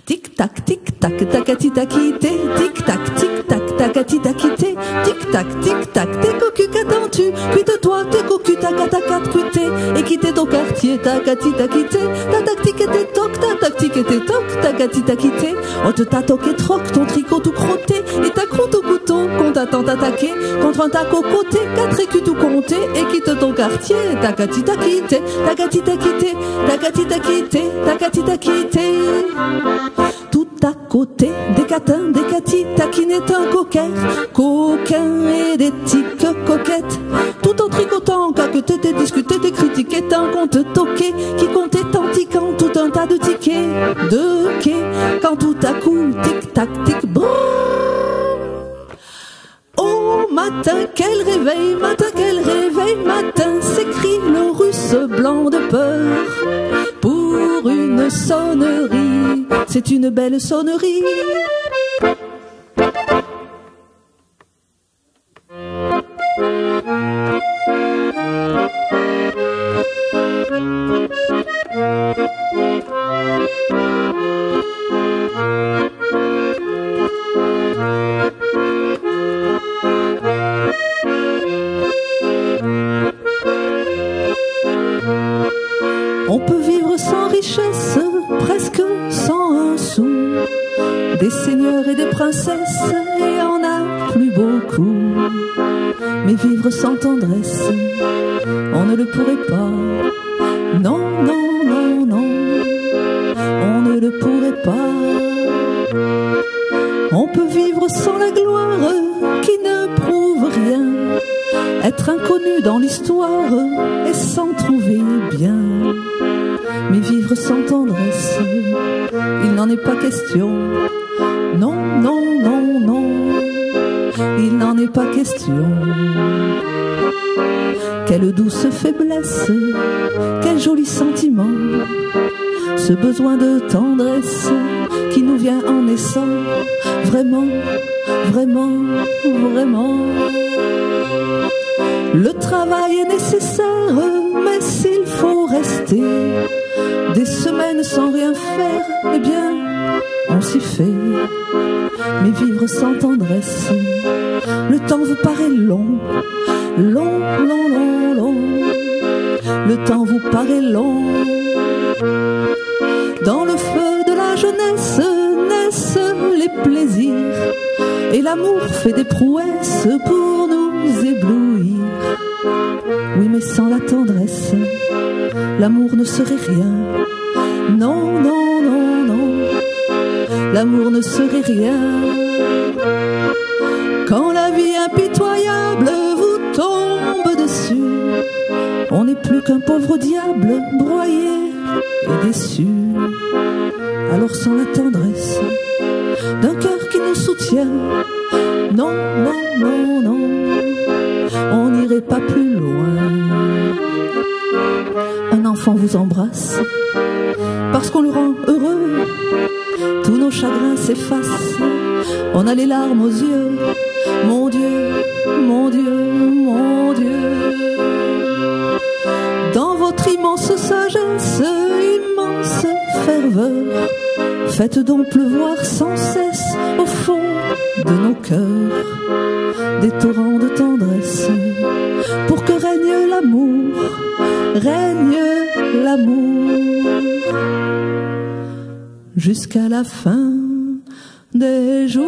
Tic-tac, tic-tac, tacati taquité, tic-tac, tic-tac, tacati taquité, tic-tac, tic-tac, t'es cocu, qu'attends-tu? Quitte-toi, t'es cocu, tac-tac, cuité, et quitter ton quartier, tacati taquité, ta tactique était toc, ta tactique était toc, tacati taquité, on te t'a toqué troc, ton tricot tout crotté, et ta croûte au couteau, qu'on t'attend t'attaquer, contre un tac au côté, 4 écus tout compté, et quitte ton quartier, tacati taquité, tacati taquité, tacati taquité, tacati taquité. Tout à côté, des catins, des catis, taquinait un coquin et des tiques coquettes. Tout en tricotant, caqueté, t'es discuté, t'es critiqué, tant qu'on te toquait, qui comptait en tiquant tout un tas de tickets, de quai, quand tout à coup, tic-tac, tic, boum. Oh, matin, quel réveil, matin, s'écrie le russe blanc de peur. sonnerie, c'est une belle sonnerie. On peut vivre sans richesse, presque sans un sou. Des seigneurs et des princesses, il y en a plus beaucoup. Mais vivre sans tendresse, on ne le pourrait pas. Non, non, non, non, on ne le pourrait pas. On peut vivre sans la gloire qui ne prouve rien, être inconnu dans l'histoire et s'en trouver bien. Mais vivre sans tendresse, il n'en est pas question. Non, non, non, non, il n'en est pas question. Quelle douce faiblesse, quel joli sentiment, ce besoin de tendresse qui nous vient en naissant. Vraiment, vraiment, vraiment. Le travail est nécessaire, mais s'il faut rester des semaines sans rien faire, eh bien, on s'y fait. Mais vivre sans tendresse, le temps vous paraît long, long, long, long, long. Le temps vous paraît long. Dans le feu de la jeunesse naissent les plaisirs, et l'amour fait des prouesses pour nous éblouir. Oui, mais sans la tendresse, l'amour ne serait rien. Non, non, non, non, l'amour ne serait rien. Quand la vie impitoyable vous tombe dessus, on n'est plus qu'un pauvre diable broyé et déçu. Alors sans la tendresse d'un cœur qui nous soutient, non, non, non, non, on n'irait pas plus loin. Un enfant vous embrasse parce qu'on le rend heureux, tous nos chagrins s'effacent, on a les larmes aux yeux. Mon Dieu, mon Dieu, mon Dieu. Dans votre immense sagesse, immense ferveur, faites donc pleuvoir sans cesse au fond de nos cœurs des torrents de tendresse, pour que règne l'amour, règne l'amour, jusqu'à la fin des jours.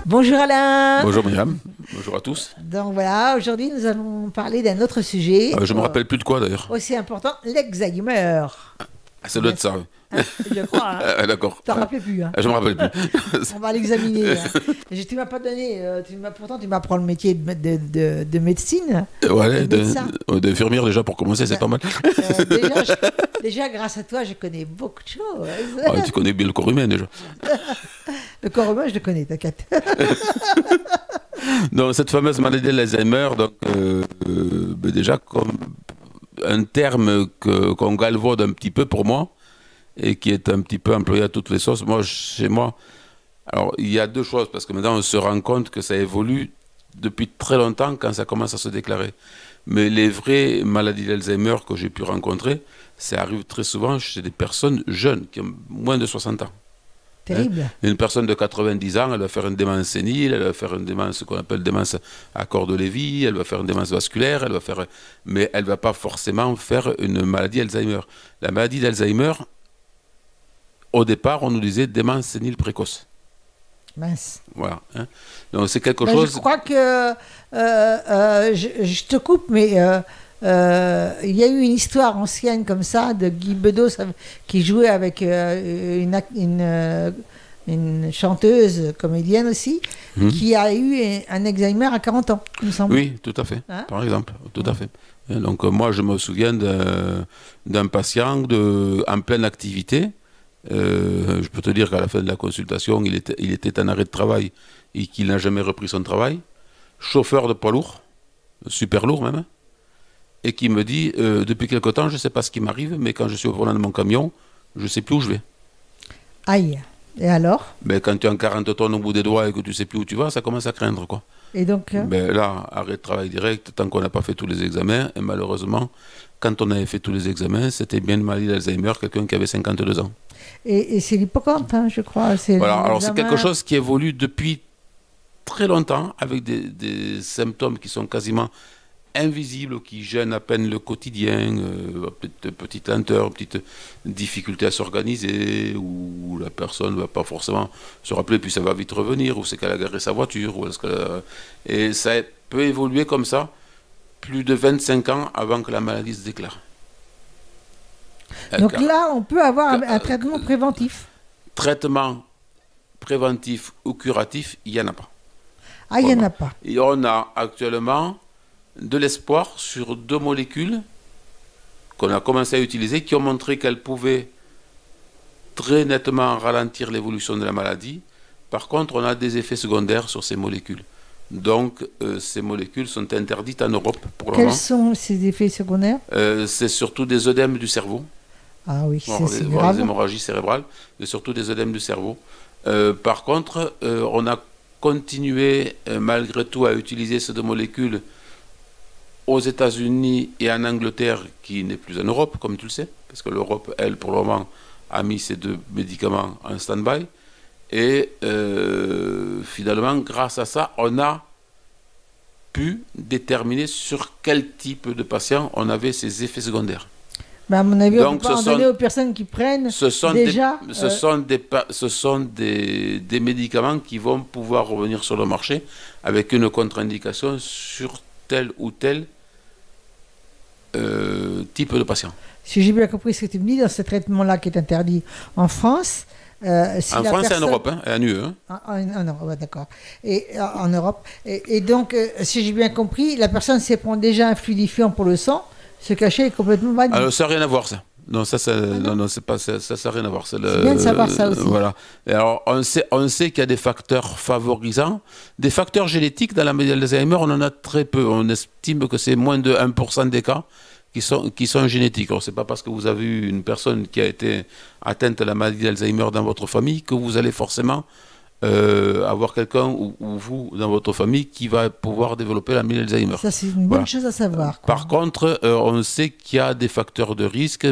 Bonjour Alain. Bonjour Myriam, bonjour à tous. Donc voilà, aujourd'hui nous allons parler d'un autre sujet. Je me rappelle plus de quoi d'ailleurs. Aussi important, l'Alzheimer. Ça doit être ça. Je crois. Hein. D'accord. T'en rappelais plus. Hein. Je me rappelle plus. On va l'examiner. Hein. Tu m'as pas donné. Pourtant, tu m'apprends le métier de médecine. Ouais, d'infirmière déjà pour commencer, c'est pas mal. Déjà, grâce à toi, je connais beaucoup de choses. Ouais, tu connais bien le corps humain déjà. Le corps humain, je le connais, t'inquiète. Donc, cette fameuse maladie de l'Alzheimer, donc, déjà, comme un terme qu'on galvaude un petit peu pour moi, et qui est un petit peu employé à toutes les sauces. Moi, chez moi, alors il y a deux choses, parce que maintenant on se rend compte que ça évolue depuis très longtemps quand ça commence à se déclarer. Mais les vraies maladies d'Alzheimer que j'ai pu rencontrer, ça arrive très souvent chez des personnes jeunes, qui ont moins de 60 ans. Terrible. Hein? Une personne de 90 ans, elle va faire une démence sénile, elle va faire une démence, ce qu'on appelle démence à corps de Lévy, elle va faire une démence vasculaire, mais elle ne va pas forcément faire une maladie Alzheimer. La maladie d'Alzheimer, au départ, on nous disait démence sénile précoce. Mince. Voilà. Hein. Donc c'est quelque chose. Je crois que je te coupe, mais il y a eu une histoire ancienne comme ça de Guy Bedos qui jouait avec une une chanteuse, comédienne aussi, qui a eu un Alzheimer à 40 ans, il me semble. Oui, tout à fait, par exemple, tout à fait. Et donc moi, je me souviens d'un patient en pleine activité. Je peux te dire qu'à la fin de la consultation, il était en arrêt de travail et qu'il n'a jamais repris son travail. Chauffeur de poids lourd, super lourd même, et qui me dit, depuis quelque temps, je ne sais pas ce qui m'arrive, mais quand je suis au volant de mon camion, je ne sais plus où je vais. Aïe. Et alors? Ben, quand tu as 40 tonnes au bout des doigts et que tu ne sais plus où tu vas, ça commence à craindre, quoi. Et donc Ben, là, arrêt de travail direct, tant qu'on n'a pas fait tous les examens, et malheureusement, quand on avait fait tous les examens, c'était bien une maladie d'Alzheimer, quelqu'un qui avait 52 ans. Et c'est l'hippocampe, hein, je crois. Voilà, alors c'est quelque chose qui évolue depuis très longtemps, avec des symptômes qui sont quasiment invisibles, qui gênent à peine le quotidien, petite lenteur, petite difficulté à s'organiser, ou la personne ne va pas forcément se rappeler, puis ça va vite revenir, ou c'est qu'elle a garé sa voiture, et ça peut évoluer comme ça, plus de 25 ans avant que la maladie se déclare. Donc là, on peut avoir un traitement préventif. Traitement préventif ou curatif, il n'y en a pas. Ah, il n'y en a pas. Et on a actuellement de l'espoir sur 2 molécules qu'on a commencé à utiliser, qui ont montré qu'elles pouvaient très nettement ralentir l'évolution de la maladie. Par contre, on a des effets secondaires sur ces molécules. Donc, ces molécules sont interdites en Europe pour le moment. Quels sont ces effets secondaires? C'est surtout des œdèmes du cerveau. Ah oui, c'est grave. Des hémorragies cérébrales, mais surtout des œdèmes du cerveau. Par contre, on a continué malgré tout à utiliser ces 2 molécules aux États-Unis et en Angleterre, qui n'est plus en Europe, comme tu le sais, parce que l'Europe, elle, pour le moment, a mis ces 2 médicaments en stand-by. Et finalement, grâce à ça, on a pu déterminer sur quel type de patient on avait ces effets secondaires. Ben à mon avis, on ne peut pas en donner aux personnes qui prennent déjà... Ce sont des médicaments qui vont pouvoir revenir sur le marché avec une contre-indication sur tel ou tel type de patient. Si j'ai bien compris ce que tu me dis, dans ce traitement-là qui est interdit en France... en France et en Europe, hein, et en UE. Hein. En Europe, ouais, d'accord. Et en Europe. Et donc, si j'ai bien compris, la personne s'éprend déjà un fluidifiant pour le sang, ce cachet est complètement banni. Alors, ça n'a rien à voir, ça. Non, non, c'est pas ça, ça n'a rien à voir. C'est bien de savoir ça aussi. Voilà. Et alors, on sait qu'il y a des facteurs favorisants. Des facteurs génétiques, dans la maladie d'Alzheimer, on en a très peu. On estime que c'est moins de 1% des cas qui sont génétiques. Alors, c'est pas parce que vous avez eu une personne qui a été atteinte de la maladie d'Alzheimer dans votre famille que vous allez forcément avoir quelqu'un ou vous dans votre famille qui va pouvoir développer la maladie d'Alzheimer. Ça, c'est une bonne chose à savoir. Par contre, on sait qu'il y a des facteurs de risque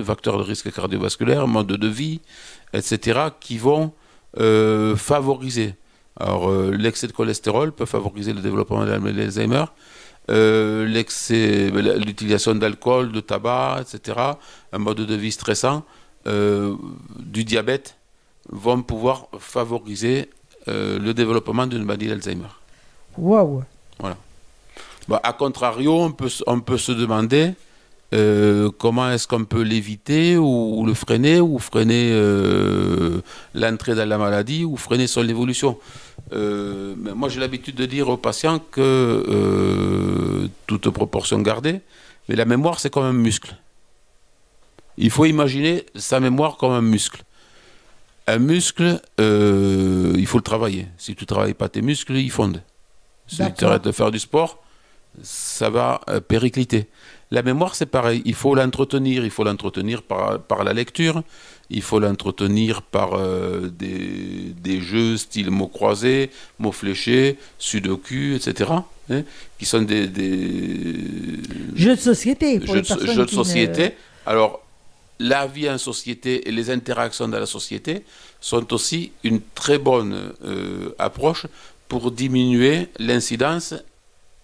cardiovasculaires, mode de vie, etc., qui vont favoriser. Alors, l'excès de cholestérol peut favoriser le développement de la maladie d'Alzheimer. L'utilisation d'alcool, de tabac, etc., un mode de vie stressant, du diabète, vont pouvoir favoriser le développement d'une maladie d'Alzheimer. Waouh! Voilà. Bah, a contrario, on peut se demander comment est-ce qu'on peut l'éviter ou le freiner, ou freiner l'entrée dans la maladie, ou freiner son évolution. Mais moi, j'ai l'habitude de dire aux patients que, toute proportion gardée, mais la mémoire, c'est comme un muscle. Il faut imaginer sa mémoire comme un muscle. Un muscle, il faut le travailler. Si tu ne travailles pas tes muscles, ils fondent. Si tu arrêtes de faire du sport, ça va péricliter. La mémoire, c'est pareil. Il faut l'entretenir. Il faut l'entretenir par la lecture. Il faut l'entretenir par des jeux style mots croisés, mots fléchés, sudoku, etc. Hein, qui sont des jeux de société. Pour jeux de société. Alors, la vie en société et les interactions dans la société sont aussi une très bonne approche pour diminuer l'incidence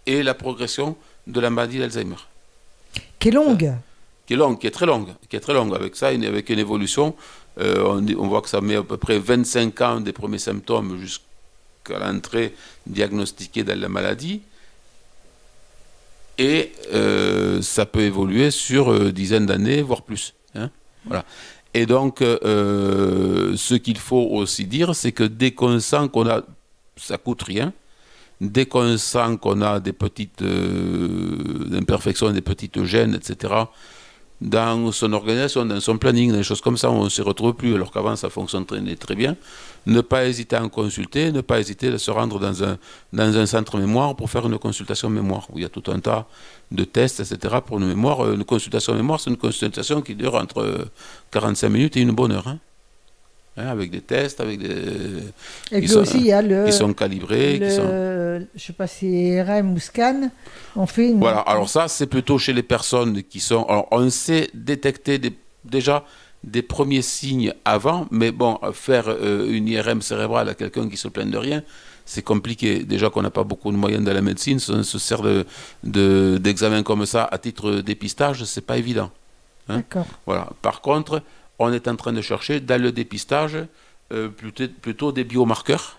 et la progression de la maladie d'Alzheimer. Qui est longue. Qui est très longue. Avec ça, avec une évolution, on voit que ça met à peu près 25 ans des premiers symptômes jusqu'à l'entrée diagnostiquée dans la maladie. Et ça peut évoluer sur dizaines d'années, voire plus. Hein, voilà. Et donc, ce qu'il faut aussi dire, c'est que dès qu'on sent qu'on a, ça coûte rien, dès qu'on sent qu'on a des petites imperfections, des petites gênes, etc., dans son organisation, dans son planning, des choses comme ça, on ne se retrouve plus, alors qu'avant ça fonctionnait très bien. Ne pas hésiter à en consulter, ne pas hésiter à se rendre dans un centre mémoire pour faire une consultation mémoire, où il y a tout un tas de tests, etc. pour une mémoire. Une consultation mémoire, c'est une consultation qui dure entre 45 minutes et une bonne heure. Avec des tests, avec des... Et puis aussi, il y a qui sont calibrés. Je ne sais pas si RM ou scan, on fait une... Voilà, alors ça, c'est plutôt chez les personnes qui sont... Alors, on sait détecter déjà des premiers signes avant, mais bon, faire une IRM cérébrale à quelqu'un qui se plaint de rien, c'est compliqué. Déjà qu'on n'a pas beaucoup de moyens dans la médecine, on se sert d'examens comme ça à titre dépistage, c'est pas évident. D'accord. Voilà. Par contre, on est en train de chercher dans le dépistage plutôt des biomarqueurs,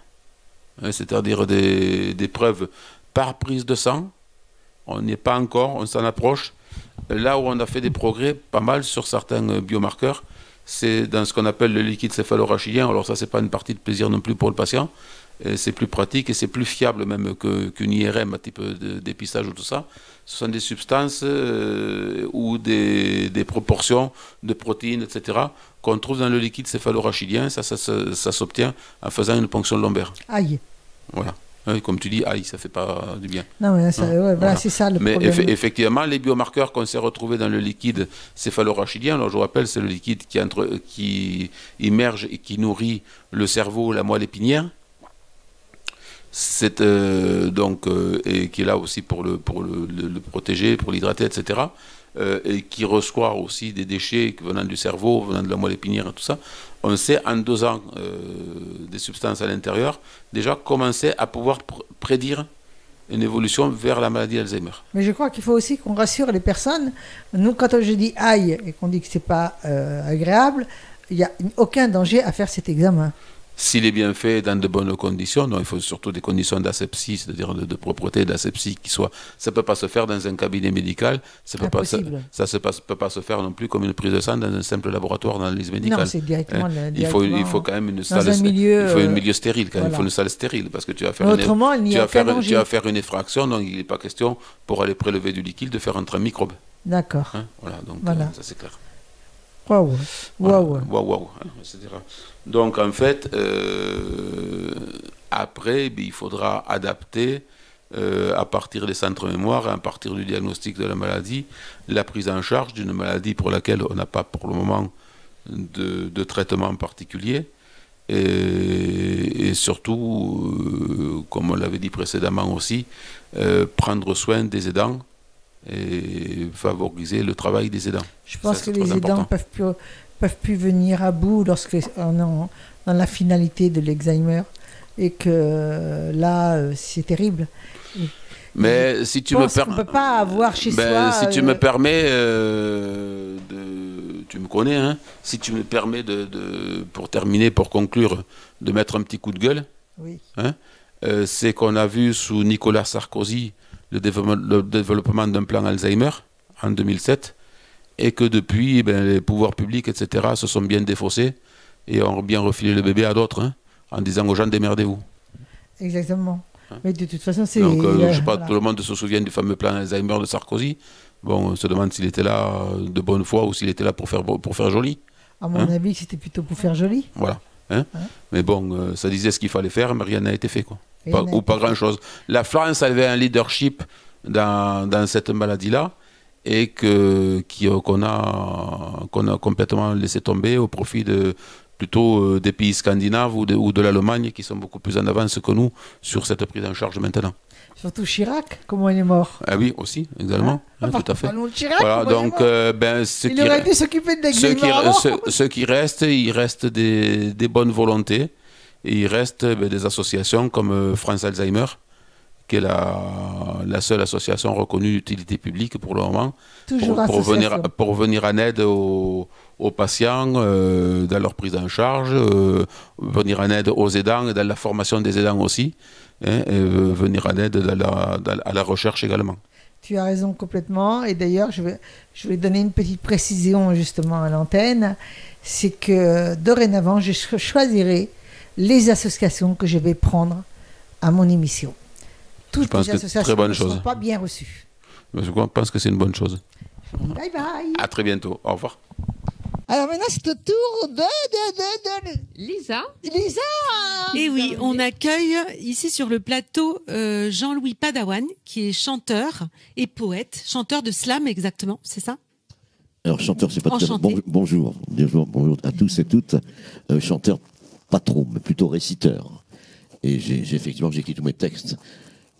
c'est-à-dire des preuves par prise de sang. On n'y est pas encore, on s'en approche. Là où on a fait des progrès pas mal sur certains biomarqueurs, c'est dans ce qu'on appelle le liquide céphalorachidien. Alors ça, c'est pas une partie de plaisir non plus pour le patient. C'est plus pratique et c'est plus fiable même qu'une IRM à type de dépistage ou tout ça. Ce sont des substances ou des proportions de protéines, etc., qu'on trouve dans le liquide céphalorachidien. Ça s'obtient en faisant une ponction lombaire. Aïe. Voilà. Comme tu dis, aïe, ça fait pas du bien. Non, mais ça, ouais, voilà, c'est ça le problème. Mais effectivement, les biomarqueurs qu'on s'est retrouvés dans le liquide céphalorachidien, alors je vous rappelle, c'est le liquide qui immerge et qui nourrit le cerveau, la moelle épinière. C'est et qui est là aussi pour le protéger, pour l'hydrater, etc. Et qui reçoit aussi des déchets venant du cerveau, venant de la moelle épinière et tout ça. On sait, en dosant des substances à l'intérieur, déjà commencer à pouvoir prédire une évolution vers la maladie d'Alzheimer. Mais je crois qu'il faut aussi qu'on rassure les personnes. Nous, quand je dis aïe et qu'on dit que c'est pas agréable, il n'y a aucun danger à faire cet examen. S'il est bien fait dans de bonnes conditions, donc il faut surtout des conditions d'asepsie, c'est-à-dire de propreté, d'asepsie qui soient. Ça ne peut pas se faire dans un cabinet médical, ça ne peut pas se faire non plus comme une prise de sang dans un simple laboratoire d'analyse médicale. Non, c'est directement. Il faut quand même une salle. Milieu, il faut un milieu stérile, quand même. Il faut une salle stérile parce que tu vas faire tu vas faire une effraction, donc il n'est pas question pour aller prélever du liquide de faire entrer un microbe. D'accord. Voilà, donc ça c'est clair. Waouh. Waouh, etc. Donc en fait, après, il faudra adapter à partir des centres mémoire, à partir du diagnostic de la maladie, la prise en charge d'une maladie pour laquelle on n'a pas pour le moment de traitement particulier. Et surtout, comme on l'avait dit précédemment aussi, prendre soin des aidants et favoriser le travail des aidants. Je pense que les aidants peuvent plus venir à bout lorsque on est dans la finalité de l'Alzheimer et que là c'est terrible. Mais si tu me permets, on peut pas avoir chez soi. Si tu me permets, tu me connais, hein, si tu me permets pour terminer, pour conclure, de mettre un petit coup de gueule. Oui. Hein, c'est qu'on a vu sous Nicolas Sarkozy le développement d'un plan Alzheimer en 2007 et que depuis, les pouvoirs publics, etc., se sont bien défaussés et ont bien refilé le bébé à d'autres, hein, en disant aux gens démerdez-vous. Exactement. Mais de toute façon, c'est... Donc, je ne sais pas, tout le monde se souvient du fameux plan Alzheimer de Sarkozy. Bon, on se demande s'il était là de bonne foi ou s'il était là pour faire joli. À mon avis, c'était plutôt pour faire joli. Voilà. Hein. Mais bon, ça disait ce qu'il fallait faire, mais rien n'a été fait, quoi. Pas grand-chose. La France avait un leadership dans cette maladie-là et qu'on a complètement laissé tomber au profit plutôt des pays scandinaves ou de l'Allemagne qui sont beaucoup plus en avance que nous sur cette prise en charge maintenant. Surtout Chirac, comment il est mort. Ah oui, aussi, également, tout à fait. Chirac, voilà, donc, il aurait été s'occuper de ce qui reste, il reste des bonnes volontés et il reste des associations comme France Alzheimer, qui est la seule association reconnue d'utilité publique pour le moment, pour venir en aide aux patients dans leur prise en charge, venir en aide aux aidants et dans la formation des aidants aussi, et venir en aide à la recherche également. Tu as raison complètement. Et d'ailleurs, je vais donner une petite précision justement à l'antenne. C'est que dorénavant, je choisirai les associations que je vais prendre à mon émission. Toutes les associations ne sont pas bien reçues. Je pense que c'est une bonne chose. Bye bye. À très bientôt. Au revoir. Alors maintenant, c'est au tour de Lisa. Lisa. Et oui, on accueille ici sur le plateau Jean-Louis Padawan, qui est chanteur et poète, chanteur de slam exactement, c'est ça? Alors chanteur, c'est pas très bonjour à tous et toutes. Chanteur, pas trop, mais plutôt réciteur. Et j'ai effectivement j'écris tous mes textes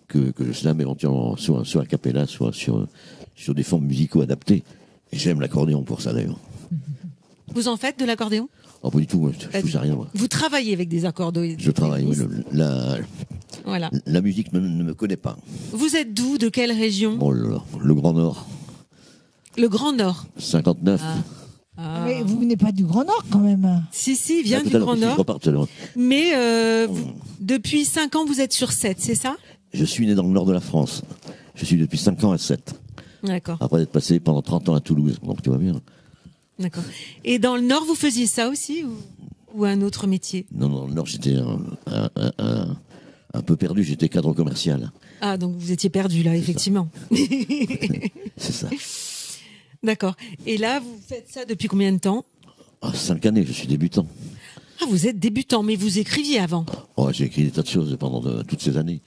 que je slam éventuellement soit a cappella, soit sur des formes musicaux adaptées. Et j'aime l'accordéon pour ça d'ailleurs. Vous en faites de l'accordéon? Oh, pas du tout, je touche à rien. Moi. Vous travaillez avec des accordéons? Je travaille, oui, voilà. La musique ne me connaît pas. Vous êtes d'où? De quelle région? Bon, le Grand Nord. Le Grand Nord. 59. Mais vous venez pas du Grand Nord quand même. Si, il vient du Grand Nord. Mais depuis 5 ans, vous êtes sur 7, c'est ça? Je suis né dans le nord de la France. Je suis depuis 5 ans à 7. D'accord. Après être passé pendant 30 ans à Toulouse, donc tout va bien. D'accord. Et dans le Nord, vous faisiez ça aussi ou un autre métier? Non, dans le Nord, j'étais un peu perdu. J'étais cadre commercial. Ah, donc vous étiez perdu là, effectivement. C'est ça. D'accord. Et là, vous faites ça depuis combien de temps? 5 années, je suis débutant. Ah, vous êtes débutant, mais vous écriviez avant? Oh, j'ai écrit des tas de choses pendant toutes ces années.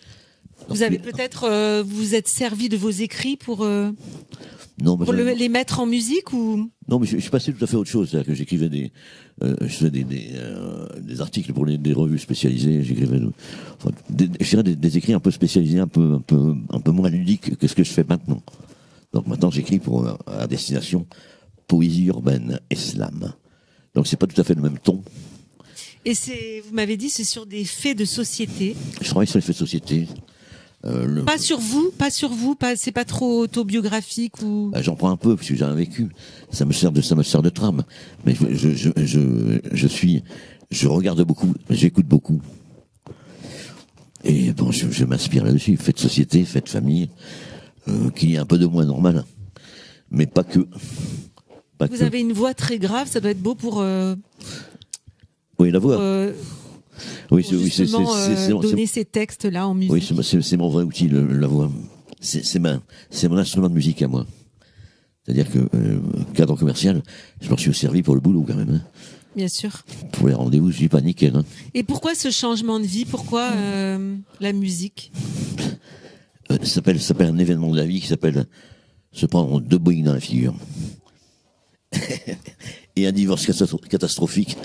Vous avez peut-être, vous êtes servi de vos écrits pour les mettre en musique ou? Non, mais je suis passé tout à fait à autre chose. C'est-à-dire que j'écrivais je faisais des articles pour des revues spécialisées. J'écrivais des écrits un peu spécialisés, un peu moins ludiques que ce que je fais maintenant. Donc maintenant, j'écris pour à destination poésie urbaine et slam. Donc c'est pas tout à fait le même ton. Et vous m'avez dit, c'est sur des faits de société. Je travaille sur les faits de société. Pas sur vous, c'est pas trop autobiographique ou. J'en prends un peu parce que j'ai un vécu. Ça me sert de trame. Mais je regarde beaucoup, j'écoute beaucoup. Et bon, je m'inspire là-dessus. Fait de société, fait de famille, qui est un peu de moins normal, mais pas que. Vous avez une voix très grave, ça doit être beau pour. Oui, la voix. C'est donner ces textes-là en musique. Oui, c'est mon vrai outil, la voix. C'est mon instrument de musique à moi. C'est-à-dire que cadre commercial, je m'en suis servi pour le boulot quand même. Hein. Bien sûr. Pour les rendez-vous, je dis pas nickel. Hein. Et pourquoi ce changement de vie? Pourquoi la musique? Ça s'appelle un événement de la vie qui s'appelle se prendre 2 Boeing dans la figure. Et un divorce catastrophique.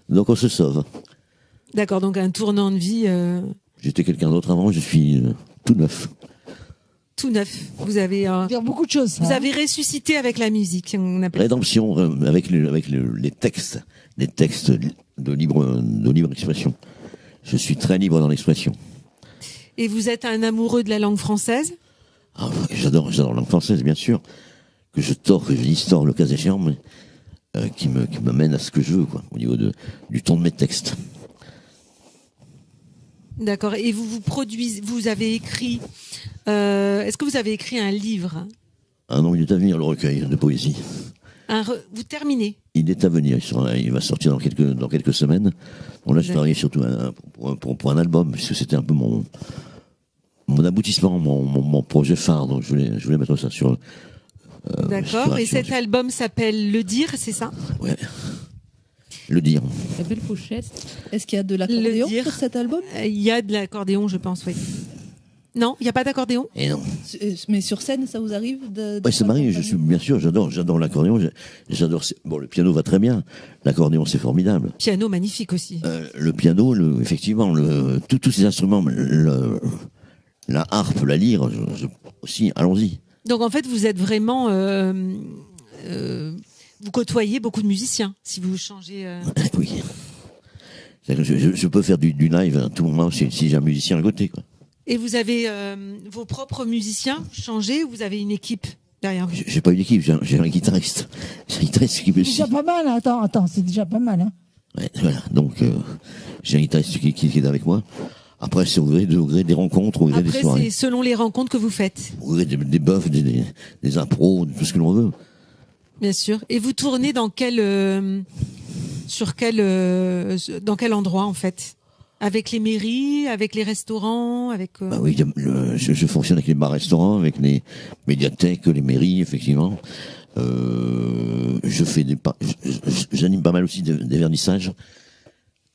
Donc on se sauve. D'accord, donc un tournant de vie. J'étais quelqu'un d'autre avant, je suis tout neuf. Tout neuf. Vous avez beaucoup de choses. Vous avez ressuscité avec la musique. On appelle rédemption avec les textes de libre expression. Je suis très libre dans l'expression. Et vous êtes un amoureux de la langue française? J'adore la langue française, bien sûr. Que je distord le cas échéant, mais qui m'amène à ce que je veux, quoi, au niveau du ton de mes textes. D'accord. Et vous produisez, vous avez écrit, est-ce que vous avez écrit un livre? Un nom, il est à venir, le recueil de poésie. Vous terminez? Il est à venir, il va sortir dans quelques semaines. Bon, là, je travaille surtout pour un album, puisque c'était un peu mon aboutissement, mon projet phare, donc je voulais mettre ça sur... D'accord, et cet album s'appelle Le Dire, c'est ça? Ouais. Le Dire. La belle pochette. Est-ce qu'il y a de l'accordéon sur cet album? Il y a de l'accordéon, je pense, oui. Non, il n'y a pas d'accordéon? Et non. Mais sur scène, ça vous arrive Oui, ça m'arrive, bien sûr, j'adore l'accordéon, bon, le piano va très bien, l'accordéon c'est formidable. Piano magnifique aussi. Le piano, effectivement, tous ces instruments, la harpe, la lyre, aussi, allons-y. Donc en fait, vous êtes vraiment... vous côtoyez beaucoup de musiciens, si vous changez... Oui. Je peux faire du live à tout moment si j'ai un musicien à côté, quoi. Et vous avez vos propres musiciens changés ou vous avez une équipe derrière vous? J'ai pas une équipe, j'ai un guitariste. J'ai un guitariste qui peut... C'est déjà pas mal, hein. Attends, c'est déjà pas mal. Hein. Ouais, voilà, donc j'ai un guitariste qui est avec moi. Après, c'est au gré des rencontres, au gré des Après, soirées. c'est selon les rencontres que vous faites, Au gré des bœufs, des impros, de tout ce que l'on veut. bien sûr. Et vous tournez dans dans quel endroit en fait? Avec les mairies, avec les restaurants, avec. Bah oui, je fonctionne avec les bars-restaurants, avec les médiathèques, les mairies, effectivement. J'anime pas mal aussi des vernissages.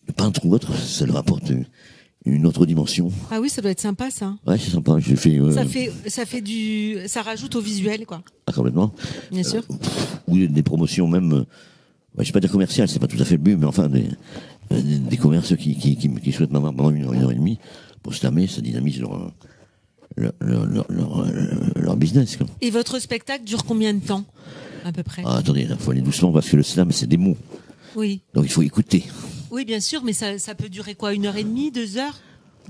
Le peintre ou autre, ça leur apporte une autre dimension. Ah oui, ça doit être sympa ça. Ouais, c'est sympa. J'ai fait. Ça rajoute au visuel quoi. Ah, complètement. Bien sûr. Ou des promotions même. Ouais, je vais pas dire commerciales, c'est pas tout à fait le but, mais enfin des commerces qui souhaitent m'avoir pendant une heure et demie pour se tamer, ça dynamise leur business. Quoi. Et votre spectacle dure combien de temps à peu près? Ah, attendez, il faut aller doucement parce que le slam c'est des mots, Oui. donc il faut écouter. Oui, bien sûr, mais ça peut durer quoi? 1h30, 2 heures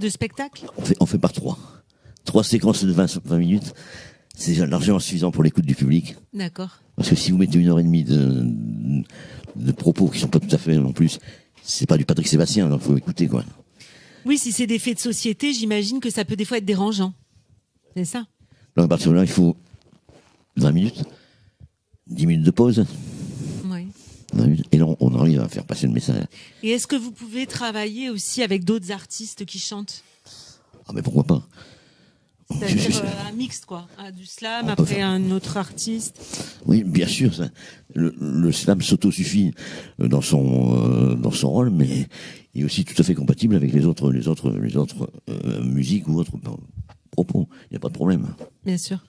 de spectacle? On fait par trois séquences de 20 minutes, c'est déjà largement suffisant pour l'écoute du public. D'accord. Parce que si vous mettez 1h30 de propos qui sont pas tout à fait non plus, c'est pas du Patrick Sébastien, donc faut écouter quoi. Oui, si c'est des faits de société, j'imagine que ça peut des fois être dérangeant. C'est ça? Donc à partir de là, il faut 20 minutes, 10 minutes de pause, Oui. 20 minutes, et là on arrive à faire passer le message. Et est-ce que vous pouvez travailler aussi avec d'autres artistes qui chantent? Ah mais pourquoi pas? C'est-à-dire un mixte, quoi. Du slam, On peut après faire. un autre artiste. Oui, bien sûr, ça. Le slam s'autosuffit dans son rôle, mais il est aussi tout à fait compatible avec les autres musiques ou autres propos. Il n'y a pas de problème. Bien sûr.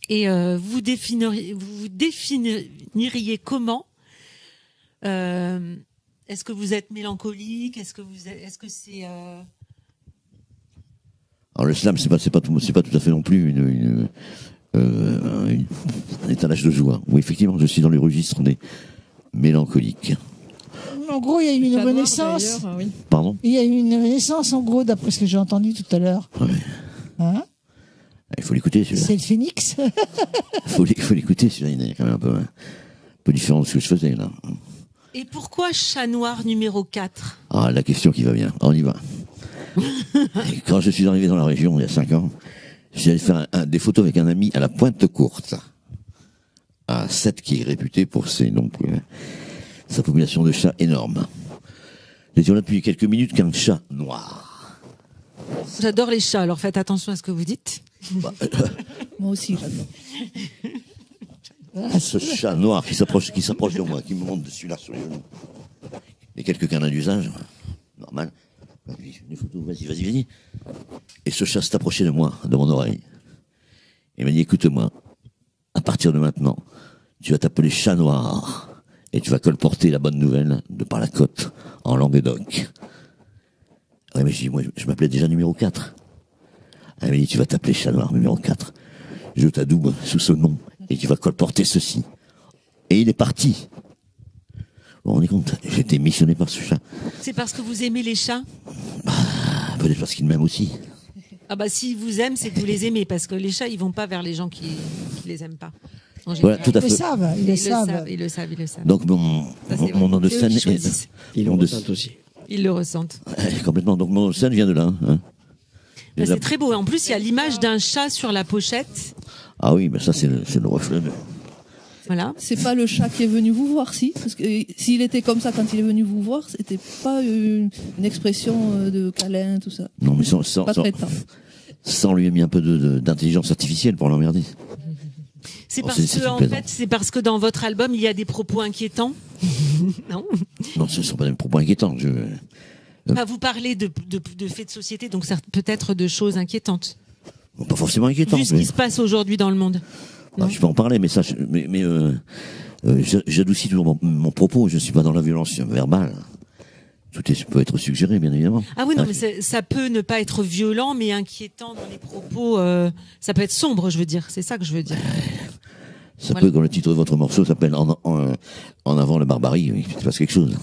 Et vous définiriez comment est-ce que vous êtes mélancolique? Est-ce que c'est Alors le slam, c'est pas tout à fait non plus un étalage de joie. Oui, effectivement, je suis dans le registre des mélancoliques. En gros, il y a eu une Chat noir, renaissance. d'ailleurs, oui. Pardon? Il y a eu une renaissance, en gros, d'après ce que j'ai entendu tout à l'heure. Ouais. Hein? Il faut l'écouter, celui-là. C'est le phénix. Il faut l'écouter, celui-là. Il est quand même un peu différent de ce que je faisais, là. Et pourquoi Chat Noir numéro 4? Ah, la question qui va bien. On y va. Et quand je suis arrivé dans la région, il y a 5 ans, j'allais faire des photos avec un ami à la Pointe-Courte, à Sète, qui est réputé pour sa population de chats énorme. Nous étions là depuis quelques minutes qu'un chat noir. J'adore les chats, alors faites attention à ce que vous dites. Moi aussi, j'adore. Ce chat noir qui s'approche de moi, qui me monte dessus là sur les genoux. Et quelques canins d'usage, normal. Des photos, vas-y. Et ce chat s'est approché de moi, de mon oreille. Il m'a dit, écoute-moi, à partir de maintenant, tu vas t'appeler Chat Noir. Et tu vas colporter la bonne nouvelle de par la côte, en Languedoc. Ouais, mais je dis, moi, je m'appelais déjà numéro 4. Elle m'a dit, tu vas t'appeler Chat Noir numéro 4. Je t'adoube sous ce nom, et tu vas colporter ceci. Et il est parti. Vous vous rendez compte, j'ai été missionné par ce chat. C'est parce que vous aimez les chats? Peut-être parce qu'il m'aime aussi. Ah bah s'ils vous aiment, c'est que vous les aimez, parce que les chats, ils vont pas vers les gens qui les aiment pas. En Voilà, général. tout à Ils le fait. savent, ils le savent. Ils le savent. Donc mon nom de C'est eux scène qui choisissent. Ils le ressentent aussi. Ils le ressentent. complètement. Donc mon nom de scène vient de là. Hein. Bah, c'est très beau. En plus, il y a l'image d'un chat sur la pochette. Ah oui, mais ça c'est le reflet. Voilà. C'est pas le chat qui est venu vous voir, si. Parce que s'il était comme ça quand il est venu vous voir, c'était pas une expression de câlin, tout ça. Non, mais Pas très tard. sans lui a mis un peu d'intelligence artificielle pour l'emmerder. C'est Oh, parce c'est que en plaisant. fait, c'est parce que dans votre album, il y a des propos inquiétants. Non. Non, ce ne sont pas des propos inquiétants. Enfin, vous parlez de faits de société, donc peut-être de choses inquiétantes. Bon, pas forcément inquiétants. Vu ce qui se passe aujourd'hui dans le monde. Ah, je peux en parler, mais ça, j'adoucis toujours mon propos. Je ne suis pas dans la violence verbale. Peut être suggéré, bien évidemment. Ah oui, non, mais ça peut ne pas être violent, mais inquiétant dans les propos. Ça peut être sombre, je veux dire. C'est ça que je veux dire. Ça Voilà. peut, comme le titre de votre morceau s'appelle En avant la barbarie, oui, il se passe quelque chose.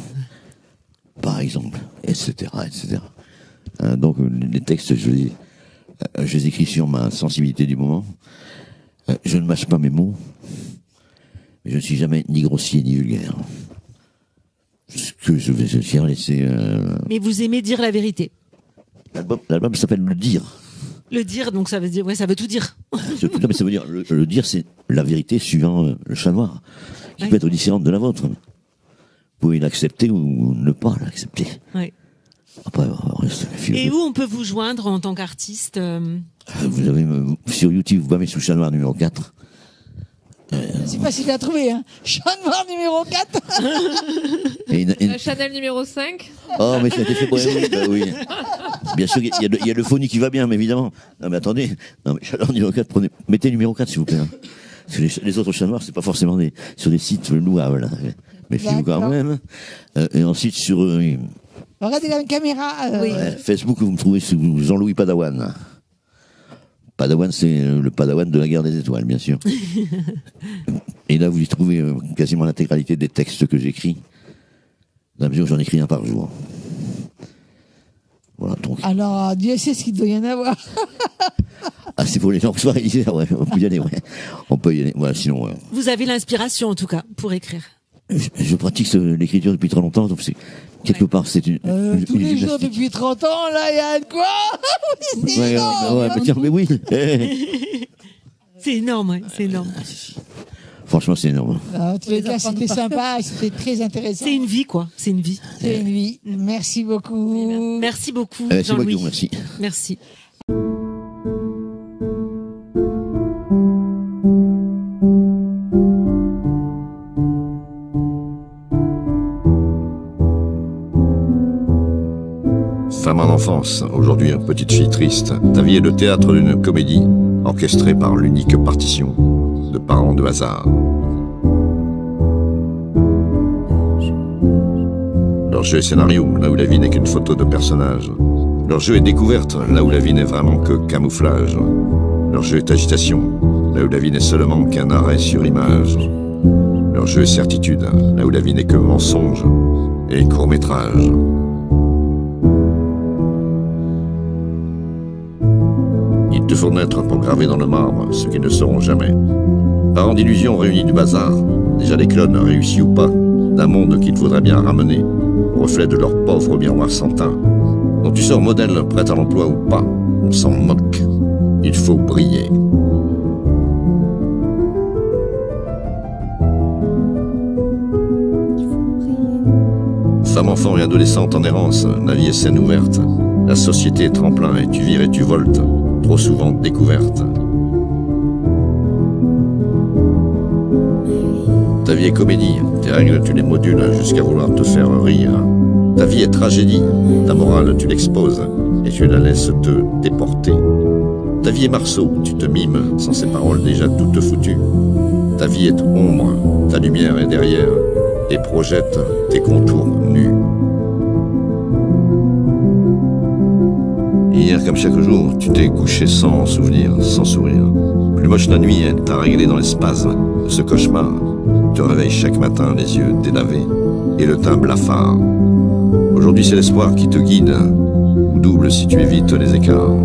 Par exemple, etc., etc. Donc, les textes, je les écris sur ma sensibilité du moment. Je ne mâche pas mes mots, mais je ne suis jamais ni grossier ni vulgaire. Ce que je vais laisser. Mais vous aimez dire la vérité. L'album s'appelle Le Dire. Le dire, donc ça veut dire, ouais, ça veut tout dire. Non, mais ça veut dire, le dire, c'est la vérité suivant le chat noir, qui peut être différente de la vôtre. Vous pouvez l'accepter ou ne pas l'accepter. Ouais. Après, reste Et où on peut vous joindre en tant qu'artiste Vous avez sur YouTube, vous m'avez sous Chat Noir numéro 4. C'est facile à trouver, hein. Chat Noir numéro 4. La Chanel numéro 5. Oh, mais ça a été fait pour oui. Bien sûr, il y a le phony qui va bien, mais évidemment. Non, mais attendez. Non, mais Chat Noir numéro 4, mettez numéro 4, s'il vous plaît. Hein. Les autres chats noirs, c'est pas forcément sur des sites louables. Hein. Méfiez-vous quand même. Et ensuite, sur Regardez la caméra. Facebook, vous me trouvez sous Jean-Louis Padawan. Padawan, c'est le Padawan de la guerre des étoiles, bien sûr. Et là, vous y trouvez quasiment l'intégralité des textes que j'écris. Dans la mesure où j'en écris un par jour. Voilà, donc. Alors, Dieu sait ce qu'il doit y en avoir. Ah, c'est pour les gens qui sont réalisés, ouais. On peut y aller, ouais. On peut y aller. Voilà, sinon. Vous avez l'inspiration, en tout cas, pour écrire. Je pratique l'écriture depuis très longtemps, donc quelque part, c'est une tous les jours depuis 30 ans, là, il y a de quoi. C'est énorme. Mais oui. C'est énorme, ouais, c'est énorme. Franchement, c'est énorme. En tous les cas, c'était sympa, c'était très intéressant. C'est une vie, quoi. C'est une vie. C'est une vie. Merci beaucoup. Merci beaucoup, Jean-Louis. Merci. Merci. Femme en enfance, aujourd'hui petite fille triste, ta vie est le théâtre d'une comédie orchestrée par l'unique partition de parents de hasard. Leur jeu est scénario, là où la vie n'est qu'une photo de personnage. Leur jeu est découverte, là où la vie n'est vraiment que camouflage. Leur jeu est agitation, là où la vie n'est seulement qu'un arrêt sur image. Leur jeu est certitude, là où la vie n'est que mensonge et court-métrage. Ils te font naître pour graver dans le marbre ce qu'ils ne seront jamais. Parents d'illusions réunis du bazar, déjà des clones réussis ou pas, d'un monde qu'il faudrait bien ramener, reflet de leur pauvre miroir sans teint, dont tu sors modèle prêt à l'emploi ou pas, on s'en moque. Il faut briller. Femme, enfant et adolescente en errance, la vie est scène ouverte. La société est tremplin et tu vires et tu voltes, trop souvent découverte. Ta vie est comédie, tes règles tu les modules jusqu'à vouloir te faire rire. Ta vie est tragédie, ta morale tu l'exposes et tu la laisses te déporter. Ta vie est Marceau, tu te mimes sans ces paroles déjà toutes foutues. Ta vie est ombre, ta lumière est derrière et projette tes contours nus. Hier, comme chaque jour, tu t'es couché sans souvenir, sans sourire. Plus moche la nuit, elle t'a réglé dans les spasmes de ce cauchemar. Tu te réveilles chaque matin, les yeux délavés et le teint blafard. Aujourd'hui, c'est l'espoir qui te guide, ou double si tu évites les écarts.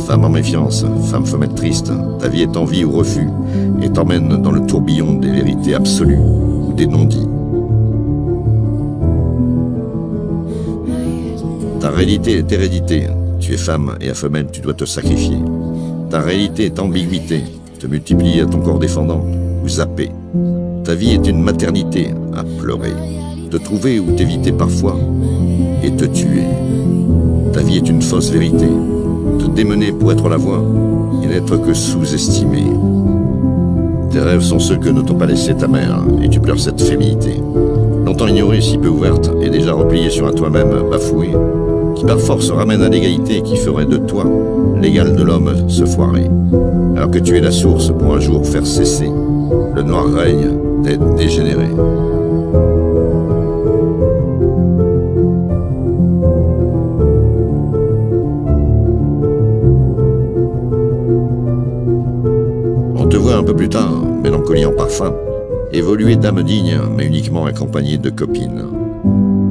Femme en méfiance, femme femelle triste, ta vie est en vie ou refus, et t'emmène dans le tourbillon des vérités absolues ou des non-dits. Ta réalité est hérédité, tu es femme et à femelle tu dois te sacrifier. Ta réalité est ambiguïté, te multiplie à ton corps défendant ou zapper. Ta vie est une maternité à pleurer, te trouver ou t'éviter parfois et te tuer. Ta vie est une fausse vérité, te démener pour être la voix et n'être que sous-estimé. Tes rêves sont ceux que ne t'ont pas laissé ta mère et tu pleures cette féminité. Longtemps ignorée, si peu ouverte et déjà repliée sur un toi-même bafoué, qui par force ramène à l'égalité qui ferait de toi l'égal de l'homme se foirer. Alors que tu es la source pour un jour faire cesser le noir règne d'être dégénéré. On te voit un peu plus tard, mélancolie en parfum, évoluer d'âme digne, mais uniquement accompagnée de copines.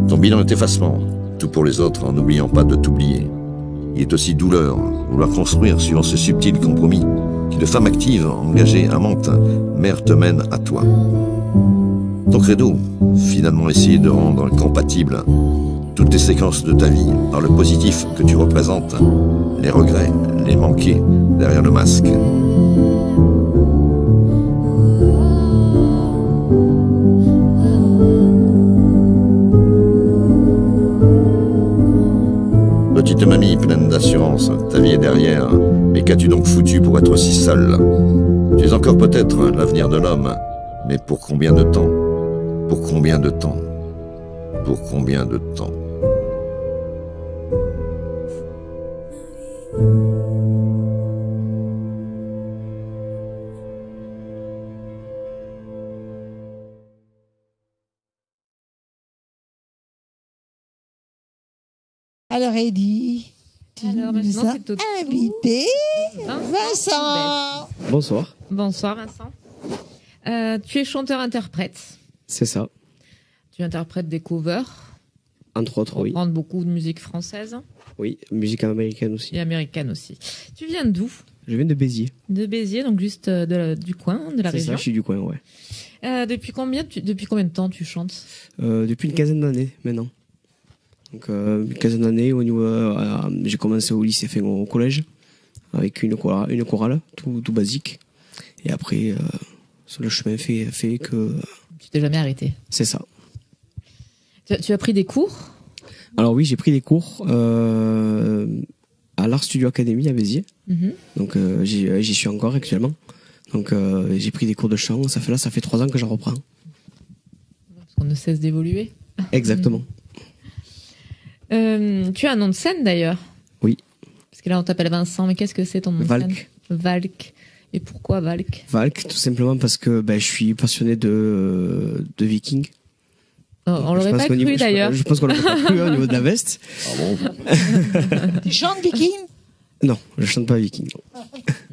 Ton bilan est effacement, tout pour les autres en n'oubliant pas de t'oublier. Il est aussi douleur, vouloir construire suivant ce subtil compromis qui de femme active, engagée, amante, mère te mène à toi. Ton credo, finalement essayer de rendre compatibles toutes les séquences de ta vie par le positif que tu représentes, les regrets, les manqués derrière le masque. Petite mamie pleine d'assurance, ta vie est derrière, mais qu'as-tu donc foutu pour être si seule? Tu es encore peut-être l'avenir de l'homme, mais pour combien de temps? Pour combien de temps? Pour combien de temps? Alors, Eddy, tu Alors, nous maintenant, as c'est au tour invité Vincent. Vincent. Bonsoir, Bonsoir Vincent. Tu es chanteur-interprète. c'est ça. Tu interprètes des covers. Entre autres, oui. Reprendre beaucoup de musique française Oui, musique américaine aussi. et américaine aussi. Tu viens d'où? Je viens de Béziers. De Béziers, donc juste du coin, de la C'est région. ça, je suis du coin, ouais. Depuis combien de temps tu chantes? Depuis une quinzaine d'années maintenant. Donc une quinzaine d'années, au niveau, j'ai commencé au lycée, au collège, avec une chorale tout basique. Et après, le chemin fait que... Tu t'es jamais arrêté? C'est ça. Tu as pris des cours? Alors oui, j'ai pris des cours à l'Art Studio Academy à Béziers. Mhm. Donc j'y suis encore actuellement. Donc j'ai pris des cours de chant. Ça fait 3 ans que j'en reprends. Parce qu'on ne cesse d'évoluer. Exactement. Tu as un nom de scène d'ailleurs? Oui. Parce que là on t'appelle Vincent, mais qu'est-ce que c'est ton nom de scène? Valk. Valk. Et pourquoi Valk? Valk, tout simplement parce que je suis passionné de vikings. On l'aurait pas cru d'ailleurs. Je pense qu'on l'aurait pas cru au niveau de la veste. Ah bon? Tu chantes viking? Non, je chante pas viking.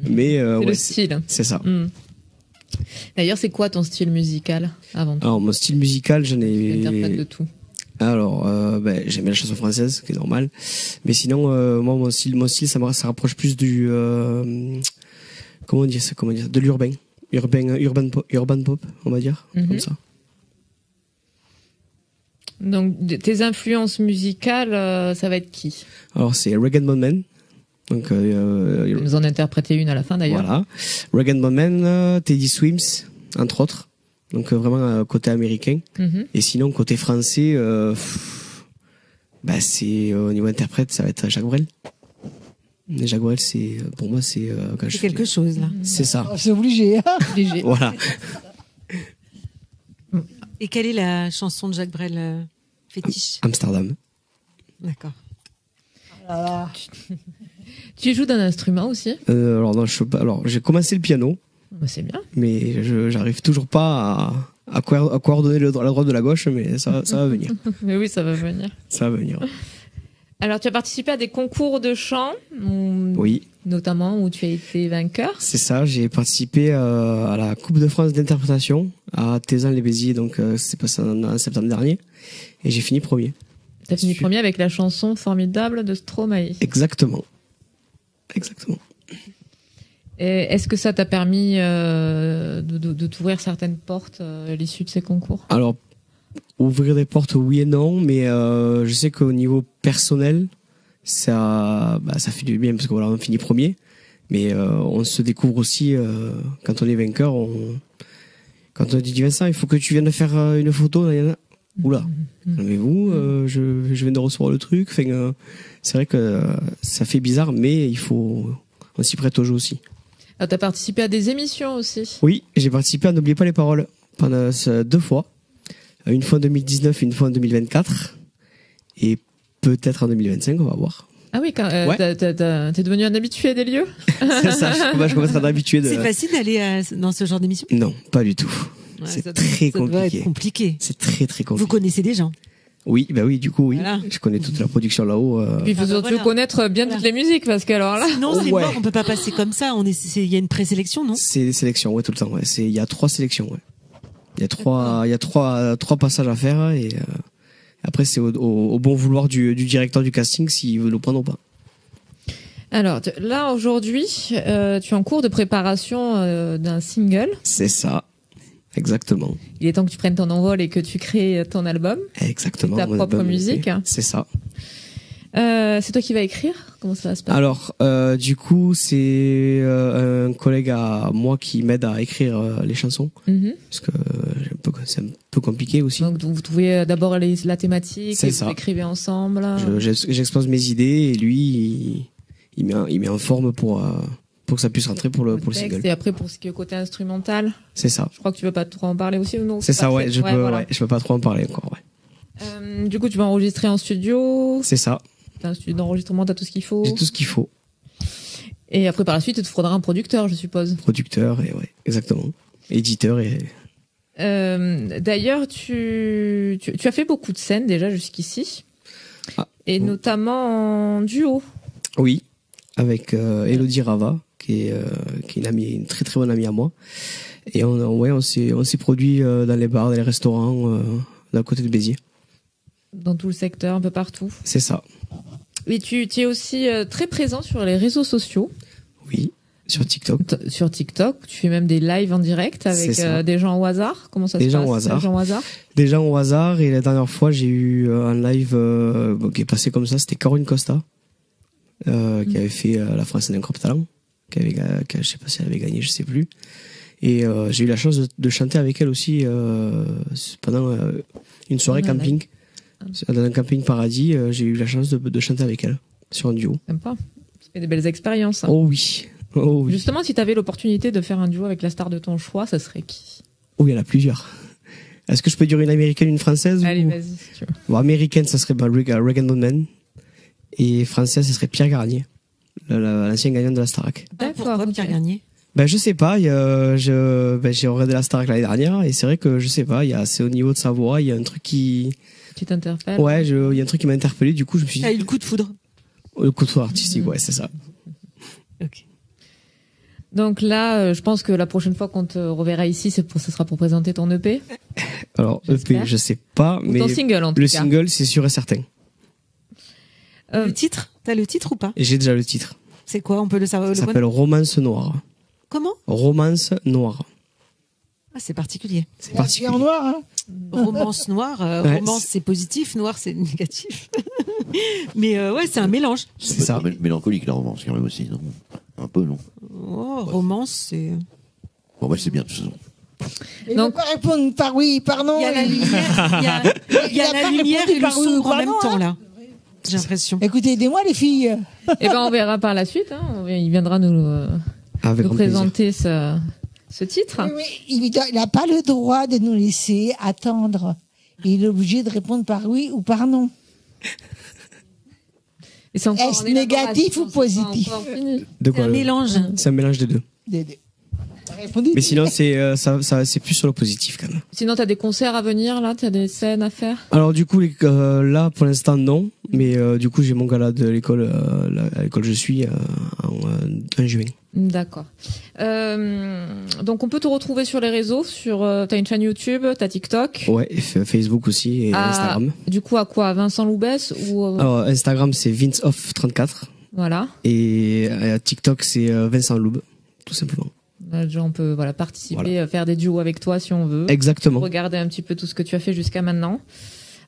Mais C'est ouais, le style. c'est ça. D'ailleurs, c'est quoi ton style musical avant tout? Alors mon style musical, j'en Tu interprètes ai. de tout. Alors j'aime bien la chanson française, qui est normal. Mais sinon, moi mon style, ça rapproche plus du comment dire, de l'urbain, urban pop, on va dire, comme ça. Donc, tes influences musicales, ça va être qui? Alors c'est Rag & Bone Man. Donc Tu nous en interpréter une à la fin d'ailleurs. voilà, Rag & Bone Man, Teddy Swims, entre autres. Donc vraiment côté américain. Mhm. Et sinon côté français, c'est au niveau interprète, ça va être Jacques Brel. Et Jacques Brel, c'est pour moi c'est quand C'est quelque chose là. C'est ça. Oh, c'est obligé. Hein. Léger. Voilà. Et quelle est la chanson de Jacques Brel fétiche? Amsterdam. D'accord. Voilà. Tu joues d'un instrument aussi? Alors non, alors j'ai commencé le piano, Bah, c'est bien. mais j'arrive toujours pas à coordonner la droite de la gauche, mais ça va venir. Mais oui, ça va venir. Ça va venir. Alors, tu as participé à des concours de chant, Oui, notamment où tu as été vainqueur. c'est ça. J'ai participé à la Coupe de France d'interprétation à Thézan-les-Béziers, donc c'est passé en septembre dernier, et j'ai fini premier. Tu as fini premier avec la chanson formidable de Stromae. Exactement. Et est-ce que ça t'a permis de t'ouvrir certaines portes à l'issue de ces concours? Alors, ouvrir des portes, oui et non, mais je sais qu'au niveau personnel, ça fait du bien parce que voilà, on finit premier, mais on se découvre aussi quand on est vainqueur. Quand on dit Vincent, il faut que tu viennes faire une photo, il y en a. Oula, calmez-vous, je viens de recevoir le truc. Enfin, c'est vrai que ça fait bizarre, mais on s'y prête au jeu aussi. Ah, tu as participé à des émissions aussi. Oui, j'ai participé à N'oubliez pas les paroles pendant 2 fois. Une fois en 2019, une fois en 2024. Et peut-être en 2025, on va voir. Ah oui, Ouais. t'es devenu un habitué des lieux? C'est ça, je commence à être habitué de... C'est facile d'aller dans ce genre d'émission? Non, pas du tout. Ouais, C'est ça très doit compliqué. être compliqué. C'est très compliqué. Vous connaissez des gens? Oui, du coup, oui. Voilà. Je connais toute la production là-haut. Puis il faut surtout voilà. connaître bien toutes les musiques, parce que alors là... Sinon, c'est Ouais. mort, on peut pas passer comme ça. Il y a une présélection, non? C'est des sélections, ouais, tout le temps. Ouais. Il y a 3 sélections, ouais. Il y a trois passages à faire et après c'est au bon vouloir du directeur du casting s'il veut nous prendre ou pas. Alors là aujourd'hui, tu es en cours de préparation d'un single. C'est ça, exactement. Il est temps que tu prennes ton envol et que tu crées ton album. Exactement. Ta propre album, musique. C'est ça. C'est toi qui vas écrire? Comment ça va se passer? Alors, du coup, c'est un collègue à moi qui m'aide à écrire les chansons. Parce que c'est un peu compliqué aussi. Donc vous trouvez d'abord la thématique C'est et ça. vous écrivez ensemble. J'expose mes idées et lui, il met en forme pour que ça puisse rentrer pour le single. Et après, pour ce qui est côté instrumental, C'est ça. je crois que tu veux pas trop en parler aussi ou non? C'est ça, ouais. Je voilà. peux pas trop en parler encore, ouais. Du coup, tu vas enregistrer en studio. C'est ça. T'as un studio d'enregistrement, t'as tout ce qu'il faut. J'ai tout ce qu'il faut. Et après, par la suite, il te faudra un producteur, je suppose. Producteur, et ouais, exactement. Éditeur et... D'ailleurs, tu as fait beaucoup de scènes déjà jusqu'ici. Et notamment en duo. Oui, avec Elodie Rava, qui est une très très bonne amie à moi. Et on s'est produit dans les bars, dans les restaurants, d'un côté de Béziers. Dans tout le secteur, un peu partout. C'est ça. Et tu es aussi très présent sur les réseaux sociaux. Oui, sur TikTok. Sur TikTok, tu fais même des lives en direct avec des gens au hasard. Comment ça se passe? Des gens au hasard. Et la dernière fois, j'ai eu un live qui est passé comme ça. C'était Corinne Costa qui avait fait la France d'Incroyable Talent. Je sais pas si elle avait gagné, je sais plus. Et j'ai eu la chance de chanter avec elle aussi pendant une soirée camping. Dans un camping paradis, j'ai eu la chance de chanter avec elle sur un duo. Sympa. Ça fait des belles expériences. Oh oui. Oh oui. Justement, si tu avais l'opportunité de faire un duo avec la star de ton choix, ça serait qui? Oh, il y en a plusieurs. Est-ce que je peux dire une américaine, une française? Allez, vas-y, si tu veux. Bon, américaine, ça serait Regan Bowman. Et française, ça serait Pierre Garnier, l'ancien gagnant de la Starac. D'accord. Pourquoi Pierre Garnier? Ben, je sais pas, j'ai regardé la Starac l'année dernière, et c'est vrai que, je sais pas, c'est au niveau de sa voix, il y a un truc qui t'interpelle. Ouais, il y a un truc qui m'a interpellé, du coup, je me suis dit. Ah, eu le coup de foudre. Le coup de foudre artistique, ouais, c'est ça. Ok. Donc là, je pense que la prochaine fois qu'on te reverra ici, ce sera pour présenter ton EP. Alors, EP, je sais pas, mais. Ton single, en tout cas. Le single, c'est sûr et certain. Le titre? T'as le titre ou pas? J'ai déjà le titre. C'est quoi? On peut le savoir? Ça s'appelle Romance Noire. Comment? Romance Noire. Ah, c'est particulier. C'est particulier. en noir, hein. Romance noire. Ouais, Romance, c'est positif. Noir, c'est négatif. Mais ouais, c'est un mélange. C'est ça. Mélancolique, la romance, quand même aussi, non? Un peu, non? Oh, romance, c'est... Bon, bah, c'est bien, de toute façon. Il ne peut pas répondre par oui, par non. Il y a la lumière, il y a la lumière et le sombre en même temps, là. J'ai l'impression. Écoutez, aidez-moi, les filles. Eh ben, on verra par la suite. Hein. Il viendra nous présenter ce titre. Oui, il n'a pas le droit de nous laisser attendre. Il est obligé de répondre par oui ou par non. Est-ce négatif ou positif? De quoi? C'est un mélange. C'est un mélange des deux. Mais sinon, c'est plus sur le positif quand même. Sinon, t'as des concerts à venir là? T'as des scènes à faire? Alors du coup, là pour l'instant non, mais du coup j'ai mon gala de l'école, à l'école je suis en juin. D'accord. Donc on peut te retrouver sur les réseaux, t'as une chaîne YouTube, t'as TikTok. Ouais, et Facebook aussi et Instagram. Du coup à quoi? Vincent Loubès ou Alors Instagram c'est VinceOff34. Voilà. Et TikTok c'est Vincent Loub, tout simplement. On peut participer, faire des duos avec toi si on veut. Exactement. Regarder un petit peu tout ce que tu as fait jusqu'à maintenant.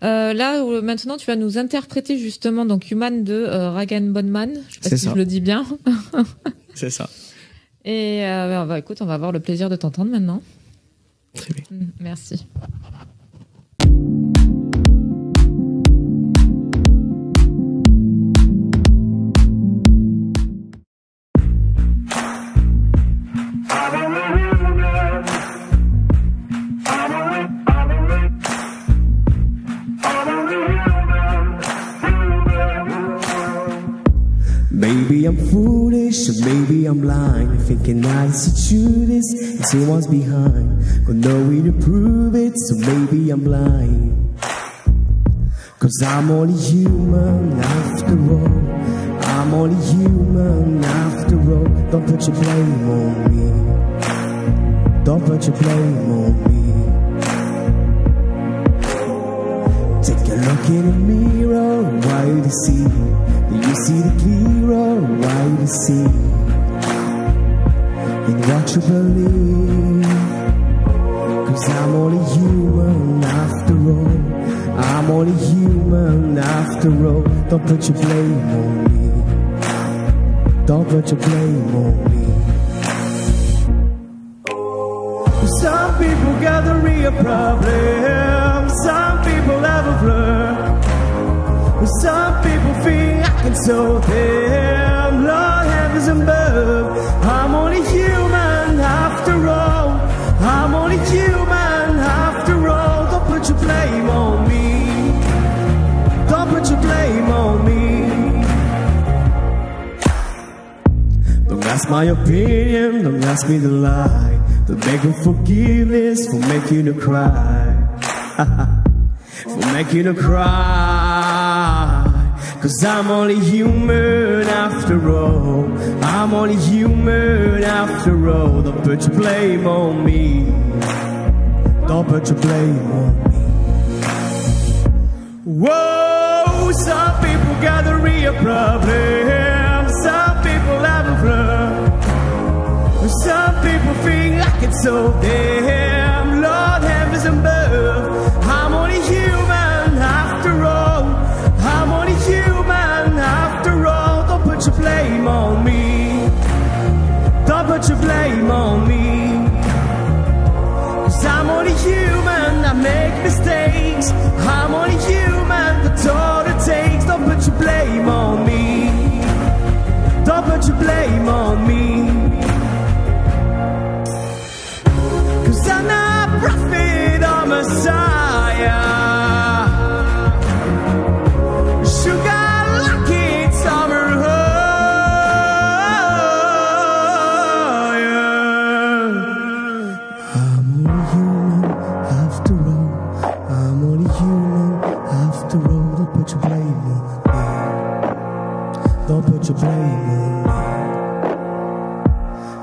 Là, maintenant, tu vas nous interpréter justement donc Human de Ragan Bonman. Je sais pas si je le dis bien. C'est ça. Et écoute, on va avoir le plaisir de t'entendre maintenant. Très bien. Merci. Maybe I'm foolish, or maybe I'm blind, thinking I see through this and see what's behind. Got no way to prove it, so maybe I'm blind. 'Cause I'm only human after all. I'm only human after all. Don't put your blame on me. Don't put your blame on me. Take a look in the mirror, why you see? Do you see the clearer? Why see in what you believe. 'Cause I'm only human after all. I'm only human after all. Don't put your blame on me. Don't put your blame on me. Some people got the real problem. Some people have a blur. Some people think I can solve them. Lord heavens above. I'm only human after all. I'm only human after all. Don't put your blame on me. Don't put your blame on me. Don't ask my opinion, don't ask me to lie. Don't beg for forgiveness for making you cry. For making you cry. 'Cause I'm only human after all. I'm only human after all. Don't put your blame on me. Don't put your blame on me. Whoa, some people got the real problem. Some people have a blur. Some people think I can solve them. Lord heavens above. I'm only human after all. I'm only human after all. Don't put your blame on me. Don't put your blame on me. 'Cause I'm only human, I make mistakes. I'm only human, that's all it takes. Don't put your blame on me. Don't put your blame on me. 'Cause I'm not a prophet or Messiah. Sugar lucky summer high. I'm only human after all. I'm only human after all. Don't put your blame on me. Don't put your blame on me.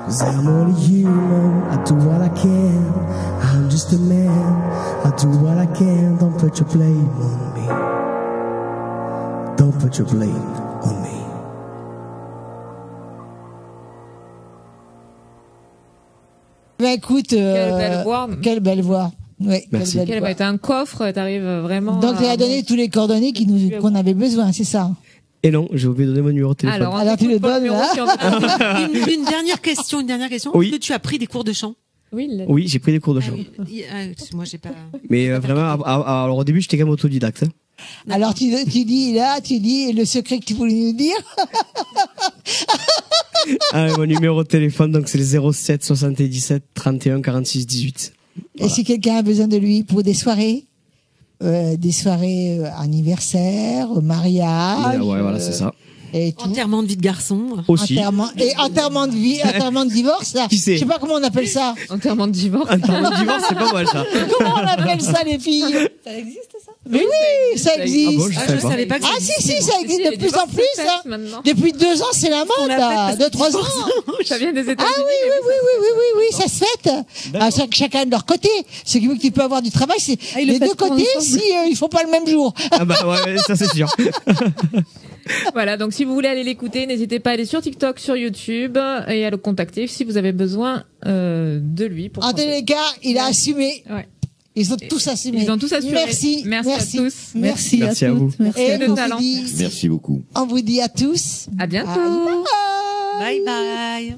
'Cause I'm only human, I do what I can. I'm just a man, I do what I can. Don't put your blame on me. Don't put your blame on me. Ben écoute, Quelle belle voix. Quelle belle voix. Ouais, Merci. quelle belle Quel voix. va être un coffre, t'arrives vraiment. Donc tu as donné tous les coordonnées qu'on avait besoin, c'est ça? Et non, j'ai oublié de donner mon numéro de téléphone. Alors, tu le donnes là. Une dernière question. Oui. Est-ce que tu as pris des cours de chant? Oui, j'ai pris des cours de chant. Moi, j'ai pas. Mais vraiment, alors au début, j'étais quand même autodidacte. Hein. Alors tu dis le secret que tu voulais nous dire. Mon numéro de téléphone, donc c'est le 07 77 31 46 18. Et si quelqu'un a besoin de lui pour des soirées anniversaires, mariage. Ouais, voilà, c'est ça. Et tout. Enterrement de vie de garçon. Aussi. Enterrement de divorce, là. Qui c'est? Je sais pas comment on appelle ça. Enterrement de divorce. Enterrement de divorce, c'est pas mal ça. Comment on appelle ça, les filles? Ça existe, ça? Mais oui, ça existe. Ah bon, je savais pas. que Ah ça si, existait. ça existe de plus en plus. Hein. Depuis 2 ans, c'est la mode. Là. 2-3 ans. Ça vient des États-Unis. Ah oui, ça se fête. Ah, chacun de leur côté. Ce qui veut que tu peux avoir du travail, c'est ils le les deux fêtent côtés ensemble. si ils font pas le même jour. Ah bah ouais, ça c'est sûr. Voilà, donc si vous voulez aller l'écouter, n'hésitez pas à aller sur TikTok, sur YouTube et à le contacter si vous avez besoin de lui. Pour En tous les cas, il a assumé. Ouais. Ils ont tous assumé. Ils ont tous assumé. Merci. Merci à tous. Merci Merci à toutes. vous. Merci Et à de on talent. vous dit, Merci beaucoup. on vous dit à tous. À bientôt. Bye bye. Bye bye.